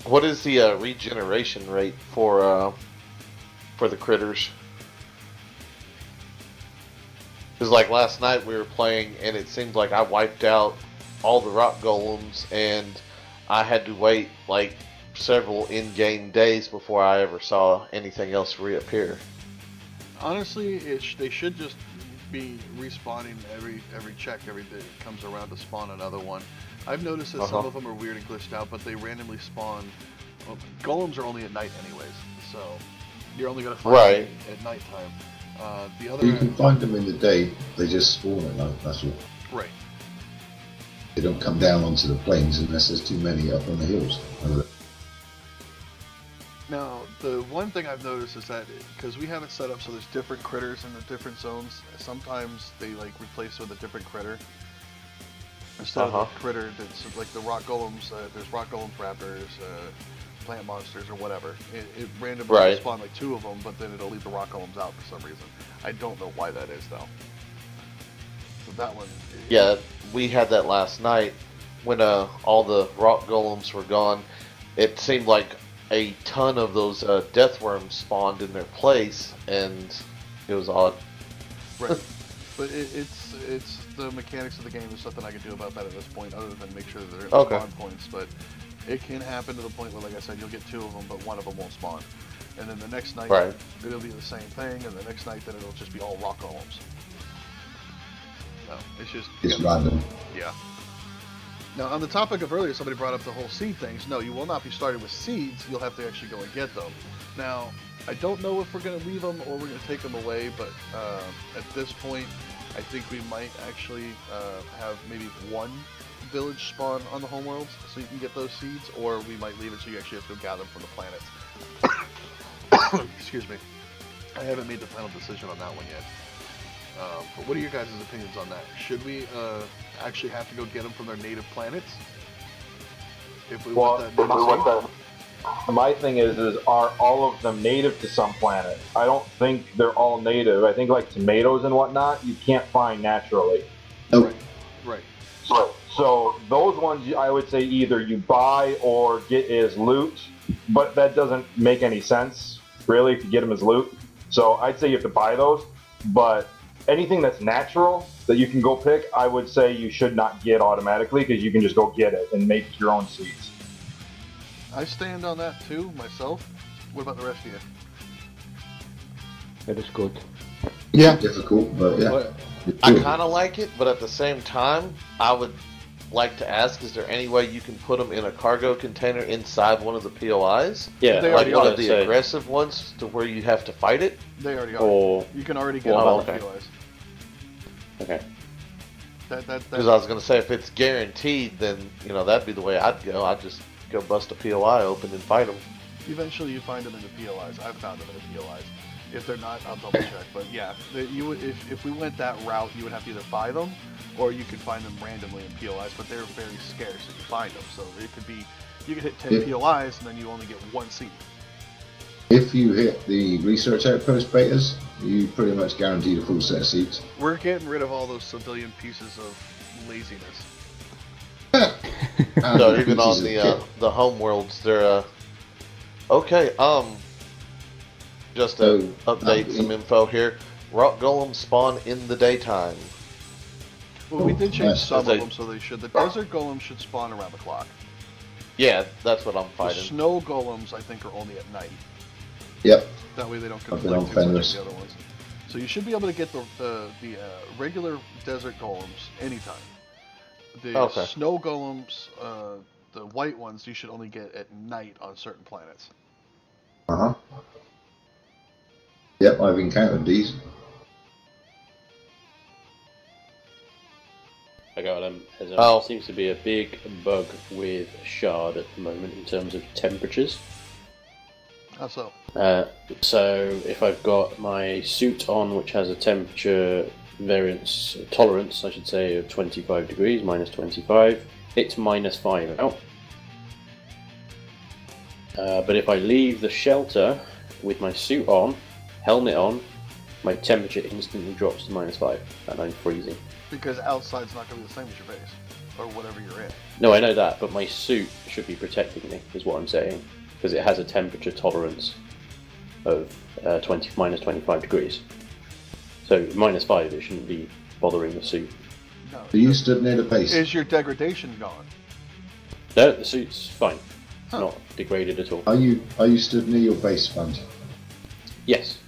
What is the regeneration rate for the critters? Because like last night we were playing and it seemed like I wiped out all the rock golems and I had to wait like several in-game days before I ever saw anything else reappear. Honestly, they should just be respawning every check every day it comes around to spawn another one. I've noticed that some of them are weird and glitched out, but they randomly spawn. Well, golems are only at night anyways, so you're only going to find them at nighttime. The other you can find them in the day, they just spawn at night, that's all. Right. They don't come down onto the plains unless there's too many up on the hills. Now, the one thing I've noticed is that, because we have it set up so there's different critters in the different zones, sometimes they like replace with a different critter. Instead of the critter that's like the rock golems, there's rock golems, raptors, plant monsters, or whatever. It randomly will spawn like 2 of them, but then it'll leave the rock golems out for some reason. I don't know why that is though. So that one. Yeah, we had that last night when all the rock golems were gone. It seemed like a ton of those death worms spawned in their place, and it was odd. Right, but it's the mechanics of the game. There's nothing I can do about that at this point, other than make sure that there are spawn points. But It can happen to the point where, like I said, you'll get 2 of them, but 1 of them won't spawn. And then the next night, it'll be the same thing, and the next night, then it'll just be all rock golems. No, it's just... It's random. Yeah. Now, on the topic of earlier, somebody brought up the whole seed things. No, you will not be starting with seeds. You'll have to actually go and get them. Now, I don't know if we're going to leave them or we're going to take them away, but at this point, I think we might actually have maybe 1 village spawn on the homeworlds so you can get those seeds, or we might leave it so you actually have to go gather them from the planets. Excuse me. I haven't made the final decision on that one yet. But what are your guys' opinions on that? Should we actually have to go get them from their native planets? If we want that native seed? My thing is are all of them native to some planet? I don't think they're all native. I think like tomatoes and whatnot, you can't find naturally. Nope. Right. So those ones, I would say either you buy or get as loot, but that doesn't make any sense, really, if you get them as loot. So I'd say you have to buy those, but anything that's natural that you can go pick, I would say you should not get automatically, because you can just go get it and make your own seeds. I stand on that too, myself. What about the rest of you? That is good. Yeah. Difficult, but yeah. I kind of like it, but at the same time, I would like to ask, is there any way you can put them in a cargo container inside one of the POIs? Yeah, like one of the aggressive ones to where you have to fight it? They already are. Or... You can already get them on the POIs. Okay. Because I was going to say, if it's guaranteed, then, you know, that'd be the way I'd go. I'd just go bust a POI open and fight them. Eventually you find them in the POIs. I've found them in the POIs. If they're not, I'll double check. But yeah, you would, if we went that route, you would have to either buy them, or you could find them randomly in POIs, but they're very scarce if you find them. So it could be, you could hit 10 POIs, and then you only get 1 seed. If you hit the research outpost betas, you pretty much guarantee a full set of seeds. We're getting rid of all those civilian pieces of laziness. No, even on the home worlds, they're okay. Just to update some info here. Rock golems spawn in the daytime. Well, we did change some of them, so they should. The desert golems should spawn around the clock. Yeah, that's what I'm fighting. The snow golems, I think, are only at night. Yep. That way they don't conflict too much with the other ones. So you should be able to get the regular desert golems anytime. The snow golems, the white ones, you should only get at night on certain planets. Uh-huh. Yep, I've encountered these. I got them. There seems to be a big bug with Shard at the moment in terms of temperatures. How so? So if I've got my suit on, which has a temperature tolerance, I should say, of 25 degrees, minus 25, it's minus 5 out. But if I leave the shelter with my suit on, helmet on, my temperature instantly drops to minus 5, and I'm freezing. Because outside's not going to be the same as your base, or whatever you're in. No, I know that, but my suit should be protecting me, is what I'm saying. Because it has a temperature tolerance of minus 25 degrees. So minus 5, it shouldn't be bothering the suit. No. So you stood near the base. Is your degradation gone? No, the suit's fine. It's not degraded at all. Are you stood near your base, Sponge? Yes.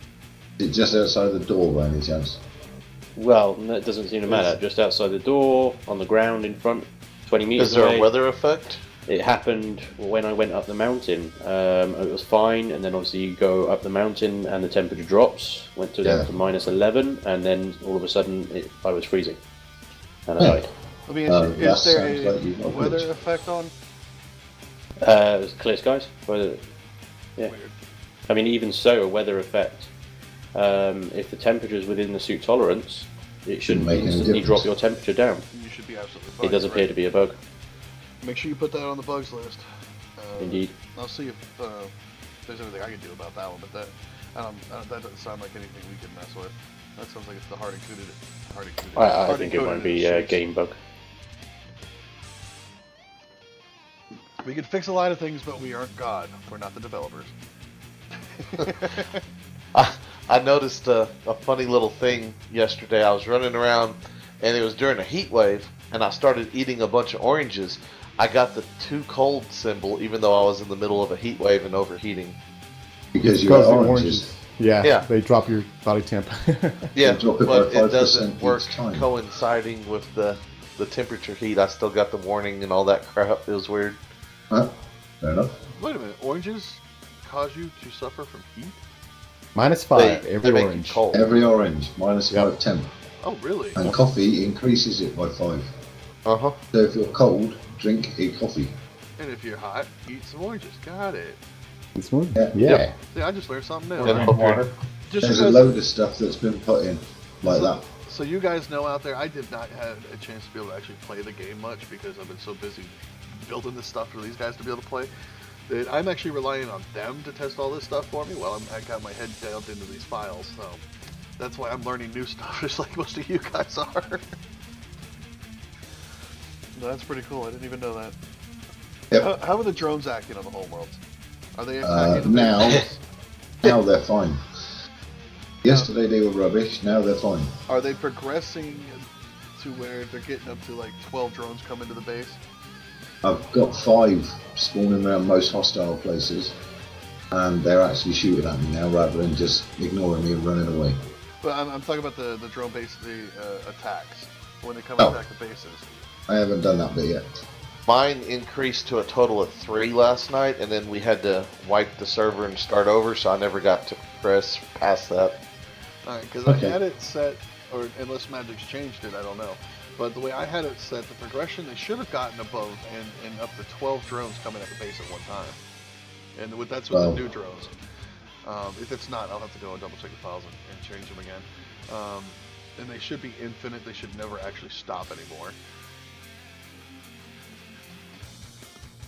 Is it just outside the door by any chance? Well, that doesn't seem to matter. Just outside the door, on the ground in front, 20 meters Is there away. a weather effect? It happened when I went up the mountain. It was fine, and then obviously you go up the mountain and the temperature drops. Went down to minus 11, and then all of a sudden I was freezing, and I died. Let me ask you, is there a weather effect on? It was clear skies. Yeah. Weird. I mean, even so, a weather effect. If the temperature is within the suit tolerance, it shouldn't instantly drop your temperature down. You should be absolutely fine. It does appear to be a bug. Make sure you put that on the bugs list. Indeed. I'll see if there's anything I can do about that one, but that doesn't sound like anything we can mess with. That sounds like it's the hard-encoded. I think it might be a game bug. We can fix a lot of things, but we aren't God. We're not the developers. I noticed a funny little thing yesterday. I was running around, and it was during a heat wave, and I started eating a bunch of oranges, I got the too cold symbol, even though I was in the middle of a heat wave and overheating. Because you got oranges. Yeah, they drop your body temp. Yeah, but it doesn't work coinciding with the temperature heat. I still got the warning and all that crap. It was weird. Fair enough. Wait a minute, oranges cause you to suffer from heat? -5 every orange. Every orange, -5 temp. Oh, really? And coffee increases it by 5. Uh-huh. So if you're cold, drink a coffee. And if you're hot, eat some oranges. Got it. This one? Yeah. See, I just learned something new. And water. There's a load of stuff that's been put in like that. So you guys know out there, I did not have a chance to be able to actually play the game much because I've been so busy building this stuff for these guys to be able to play. That I'm actually relying on them to test all this stuff for me while I got my head delved into these files. So that's why I'm learning new stuff, just like most of you guys are. That's pretty cool. I didn't even know that. Yep. How are the drones acting on the whole world? Are they attacking now they're fine. Yesterday they were rubbish, now they're fine. Are they progressing to where they're getting up to like 12 drones coming to the base? I've got 5 spawning around most hostile places, and they're actually shooting at me now rather than just ignoring me and running away. But I'm talking about the drone base, the attacks, when they come and attack the bases. I haven't done that bit yet. Mine increased to a total of 3 last night, and then we had to wipe the server and start over, so I never got to progress past that. Alright, because I had it set, or unless Magic's changed it, I don't know. But the way I had it set, the progression, they should have gotten above and up to 12 drones coming at the base at one time. And that's with the new drones. If it's not, I'll have to go and double check the files and change them again. And they should be infinite, they should never actually stop anymore.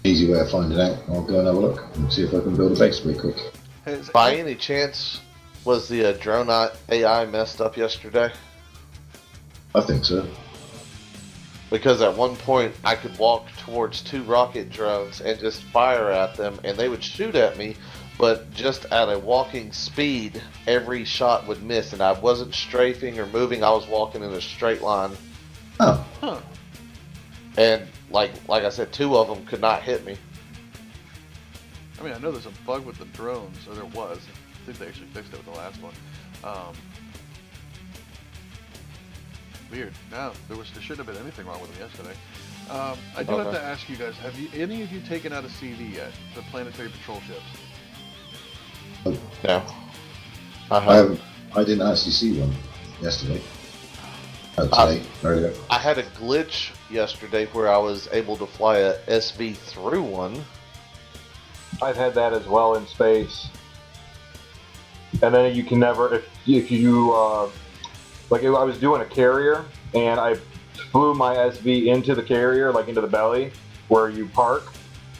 Easy way of finding out. I'll go and have a look and see if I can build a base pretty quick. By any chance, was the drone AI messed up yesterday? I think so. Because at one point I could walk towards 2 rocket drones and just fire at them, and they would shoot at me, but just at a walking speed, every shot would miss, and I wasn't strafing or moving. I was walking in a straight line. Oh. Huh. And like I said, 2 of them could not hit me. I mean, I know there's a bug with the drones, or there was. I think they actually fixed it with the last one. Weird. No, there shouldn't have been anything wrong with them yesterday. I do have to ask you guys: have any of you taken out a CV yet? The planetary patrol ships. No. I didn't actually see one yesterday. I had a glitch yesterday where I was able to fly a SV through one. I've had that as well in space. And then you can never, if you, like I was doing a carrier and I flew my SV into the carrier, like into the belly where you park,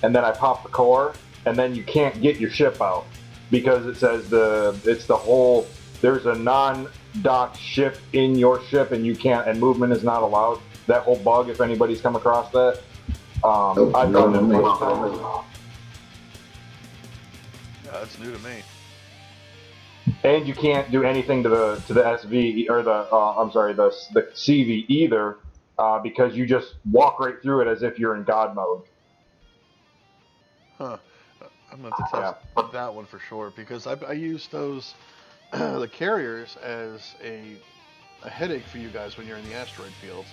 and then I popped the core, and then you can't get your ship out because it says there's a non-docked ship in your ship and you can't, and movement is not allowed. That whole bug, if anybody's come across that, I've done it most times. Yeah, that's new to me. And you can't do anything to the SV or the CV either, because you just walk right through it as if you're in God mode. Huh. I'm going to have to test that one for sure, because I use those, the carriers, as a headache for you guys when you're in the asteroid fields.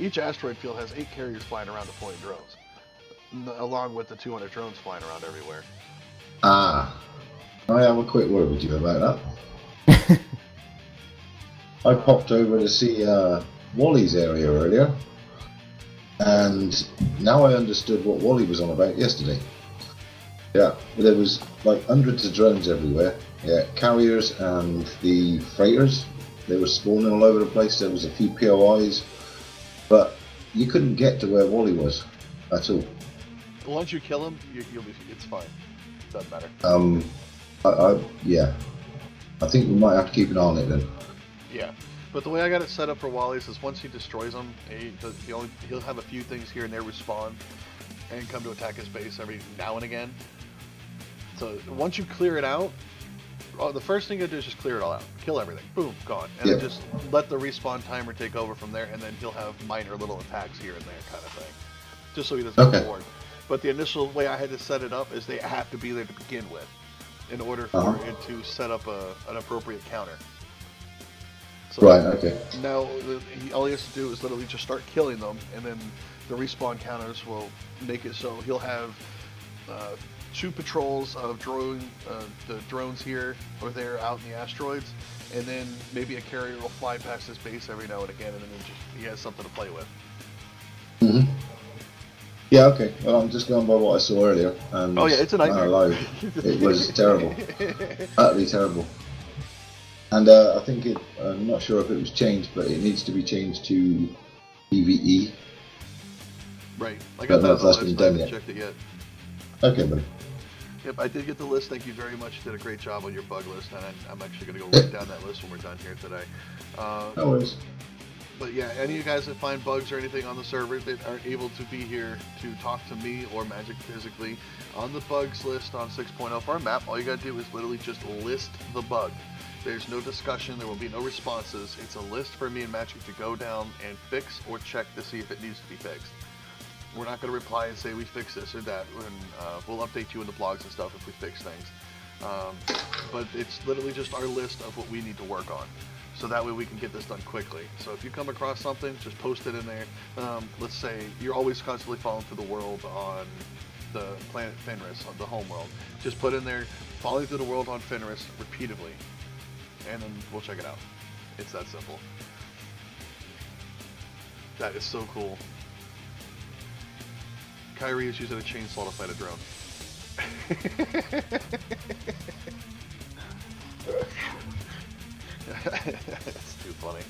Each asteroid field has 8 carriers flying around deploying drones, along with the 200 drones flying around everywhere. I have a quick word with you about that. I popped over to see Wally's area earlier, and now I understood what Wally was on about yesterday. Yeah, there was like hundreds of drones everywhere. Yeah, carriers and the freighters, they were spawning all over the place. There was a few POIs, but you couldn't get to where Wally was at all. Once you kill him, it's fine. Doesn't matter. Yeah. I think we might have to keep an eye on it then. Yeah. But the way I got it set up for Wally's is once he destroys them, he'll have a few things here and there respawn and come to attack his base every now and again. So once you clear it out, the first thing you do is just clear it all out, kill everything, boom, gone, and then just let the respawn timer take over from there, and then he'll have minor little attacks here and there, kind of thing, just so he doesn't get bored. But the initial way I had to set it up is they have to be there to begin with, in order for it to set up an appropriate counter. So now all he has to do is literally just start killing them, and then the respawn counters will make it so he'll have 2 patrols of the drones here or there out in the asteroids, and then maybe a carrier will fly past his base every now and again, and then he has something to play with. Mm-hmm. Yeah, okay. Well, I'm just going by what I saw earlier. And it's a nightmare. It was terrible. Utterly terrible. And I think I'm not sure if it was changed, but it needs to be changed to PvE. Right. I got that on the list. I haven't checked it yet. Okay, buddy. Yep, I did get the list. Thank you very much. You did a great job on your bug list, and I'm actually going to go write down that list when we're done here today. No worries. But yeah, any of you guys that find bugs or anything on the server that aren't able to be here to talk to me or Magic physically, on the bugs list on 6.0 for our map, all you gotta do is literally just list the bug. There's no discussion, there will be no responses. It's a list for me and Magic to go down and fix or check to see if it needs to be fixed. We're not going to reply and say we fixed this or that, and we'll update you in the blogs and stuff if we fix things. But it's literally just our list of what we need to work on. So that way we can get this done quickly. So if you come across something, just post it in there. Let's say you're always constantly falling through the world on the planet Fenris, on the home world. Just put in there, falling through the world on Fenris repeatedly, and then we'll check it out. It's that simple. That is so cool. Kyrie is using a chainsaw to fight a drone. That's too funny.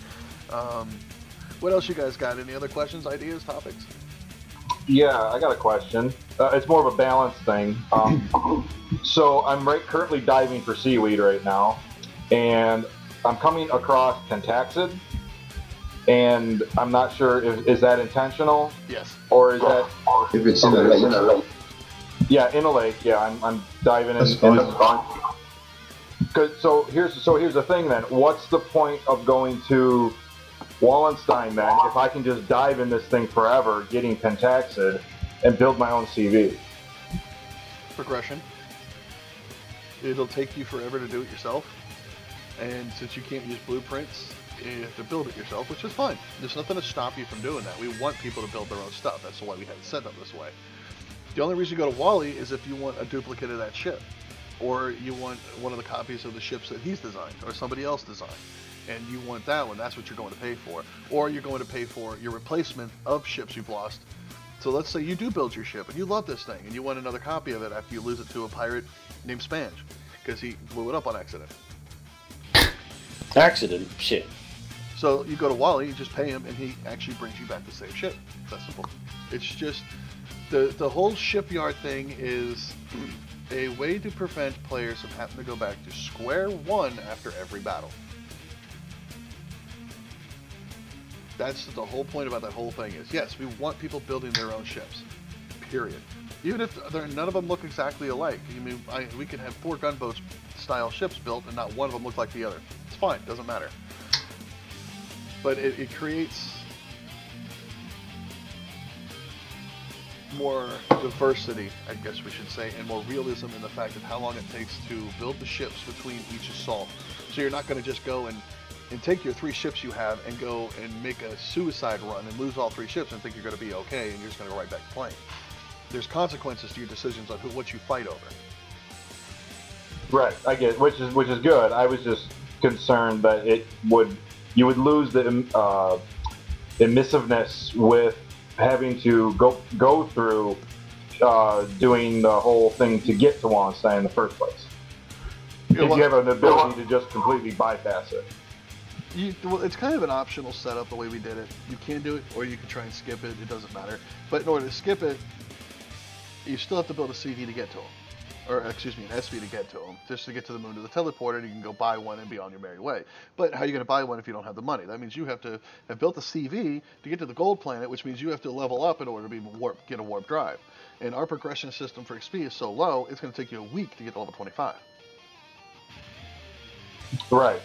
What else you guys got? Any other questions, ideas, topics? Yeah, I got a question. It's more of a balance thing. So I'm currently diving for seaweed right now, and I'm coming across Pentaxid, and I'm not sure is that intentional? Yes. Or is that if it's in a lake? Yeah, in a lake. Yeah, I'm diving in. So here's the thing then. What's the point of going to Wallenstein then if I can just dive in this thing forever, getting Pentaxid, and build my own CV? Progression. It'll take you forever to do it yourself, and since you can't use blueprints, you have to build it yourself, which is fine. There's nothing to stop you from doing that. We want people to build their own stuff. That's why we had it set up this way. The only reason you go to Wally is if you want a duplicate of that ship, or you want one of the copies of the ships that he's designed or somebody else designed, and you want that one. That's what you're going to pay for, or you're going to pay for your replacement of ships you've lost. So let's say you do build your ship and you love this thing and you want another copy of it after you lose it to a pirate named Spange because he blew it up on accident. Accident? Shit. So you go to Wally, you just pay him, and he actually brings you back the same ship. That's simple. It's just the whole shipyard thing is a way to prevent players from having to go back to square one after every battle. That's the whole point about that whole thing is, yes, we want people building their own ships, period. Even if none of them look exactly alike. I mean, we can have 4 gunboats style ships built and not one of them look like the other. It's fine, doesn't matter. But it creates more diversity, I guess we should say, and more realism in the fact of how long it takes to build the ships between each assault. So you're not going to just go and take your 3 ships you have and go and make a suicide run and lose all 3 ships and think you're going to be okay and you're just going to go right back to playing. There's consequences to your decisions on what you fight over. Right, I get it, which is good. I was just concerned that you would lose the emissiveness with having to go through doing the whole thing to get to Wallenstein in the first place. If you have an ability to just completely bypass it. Well, it's kind of an optional setup the way we did it. You can do it, or you can try and skip it. It doesn't matter. But in order to skip it, you still have to build a CV to get to them. Or, excuse me, an SV to get to them. Just to get to the moon to the teleporter, you can go buy one and be on your merry way. But how are you going to buy one if you don't have the money? That means you have to have built a CV to get to the gold planet, which means you have to level up in order to get a warp drive. And our progression system for XP is so low, it's going to take you a week to get to level 25. Right.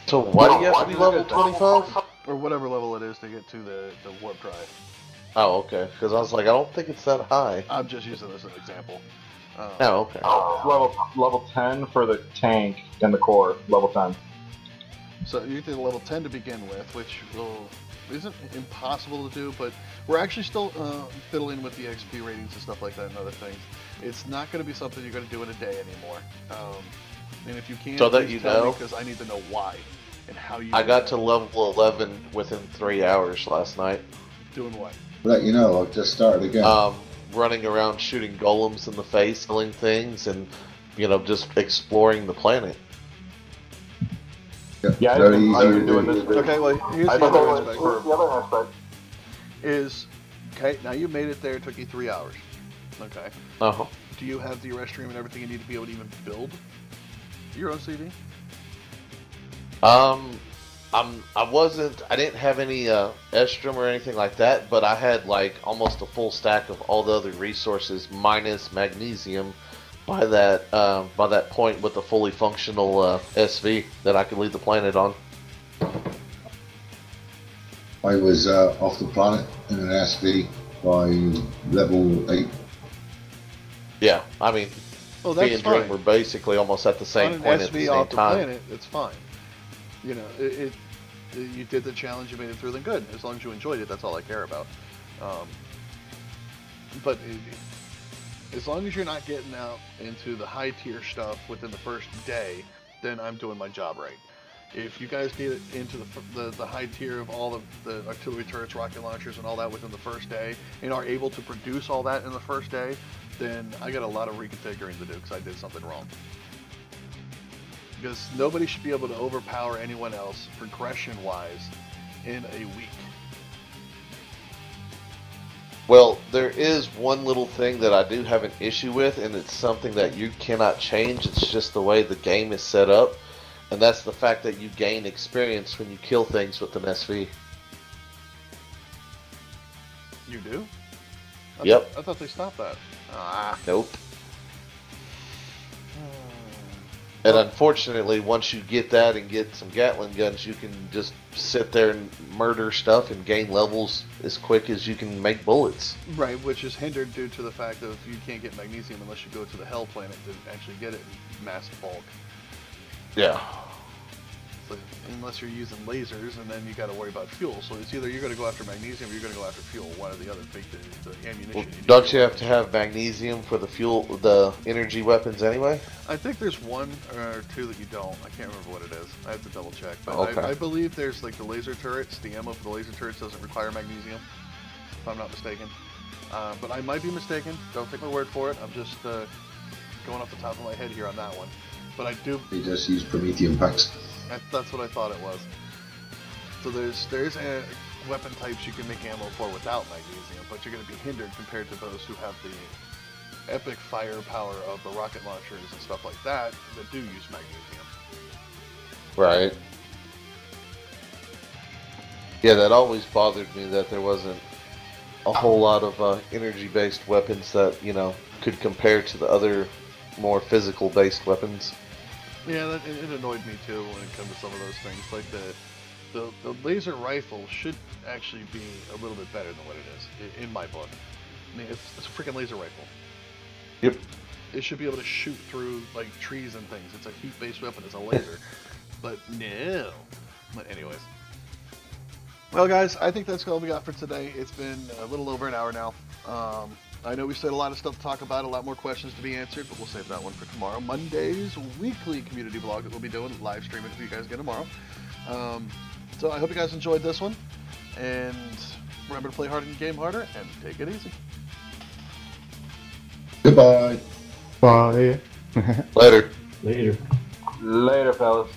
So why do you have to be level 25? Or whatever level it is to get to the warp drive. Oh, okay. Because I was like, I don't think it's that high. I'm just using this as an example. Oh, okay. Level 10 for the tank and the core. Level 10. So you did level 10 to begin with, which isn't impossible to do, but we're actually still fiddling with the XP ratings and stuff like that and other things. It's not going to be something you're going to do in a day anymore. And if you can't, so that you know, because I need to know why and how you. I got to level 11 within 3 hours last night. Doing what? Let you know, I've just started again. Running around shooting golems in the face, killing things, and just exploring the planet. Yeah, I've been doing this. Okay, well, here's the other aspect. Is, okay, now you made it there, it took you 3 hours. Okay. Uh-huh. Do you have the rest stream and everything you need to be able to even build your own CD? I didn't have any Estrum or anything like that, but I had like almost a full stack of all the other resources minus magnesium by that point with a fully functional SV that I could leave the planet on. I was off the planet in an SV by level 8. Yeah, I mean, me and Dream were basically almost at the same point at the same time. Planet, it's fine. You know, you did the challenge, you made it through, then good. As long as you enjoyed it, that's all I care about. But as long as you're not getting out into the high tier stuff within the first day, then I'm doing my job right. If you guys get into the high tier of all of the artillery turrets, rocket launchers, and all that within the first day, and are able to produce all that in the first day, then I got a lot of reconfiguring to do because I did something wrong. Because nobody should be able to overpower anyone else progression-wise in a week. Well, there is one little thing that I do have an issue with, and it's something that you cannot change. It's just the way the game is set up, and that's the fact that you gain experience when you kill things with an SV. You do? Yep. I thought they stopped that. Nope. And unfortunately, once you get that and get some Gatling guns, you can just sit there and murder stuff and gain levels as quick as you can make bullets. Right, which is hindered due to the fact of you can't get magnesium unless you go to the Hell planet to actually get it in mass bulk. Yeah. So, unless you're using lasers, and then you got to worry about fuel. So it's either you're going to go after magnesium or you're going to go after fuel, one or the other. Take the ammunition. Well, don't you have to have magnesium for the fuel, the energy weapons anyway? I think there's one or two that you don't. I can't remember what it is. I have to double check. But okay. I believe there's like the laser turrets. The ammo for the laser turrets doesn't require magnesium, if I'm not mistaken. But I might be mistaken. Don't take my word for it. I'm just going off the top of my head here on that one. But I do. They just use Prometheum packs. That's what I thought it was. So there's weapon types you can make ammo for without magnesium, but you're going to be hindered compared to those who have the epic firepower of the rocket launchers and stuff like that do use magnesium. Right. Yeah, that always bothered me that there wasn't a whole lot of energy-based weapons that, could compare to the other more physical-based weapons. Yeah, it annoyed me too when it comes to some of those things. Like the laser rifle should actually be a little bit better than what it is in my book. I mean, it's a freaking laser rifle. Yep. It should be able to shoot through like trees and things. It's a heat-based weapon. It's a laser. But no. But anyways. Well, guys, I think that's all we got for today. It's been a little over an hour now. I know we said a lot of stuff to talk about, a lot more questions to be answered, but we'll save that one for tomorrow. Monday's weekly community blog that we'll be doing, live streaming for you guys again tomorrow. So I hope you guys enjoyed this one, and remember to play hard and game harder, and take it easy. Goodbye. Bye. Later. Later. Later, fellas.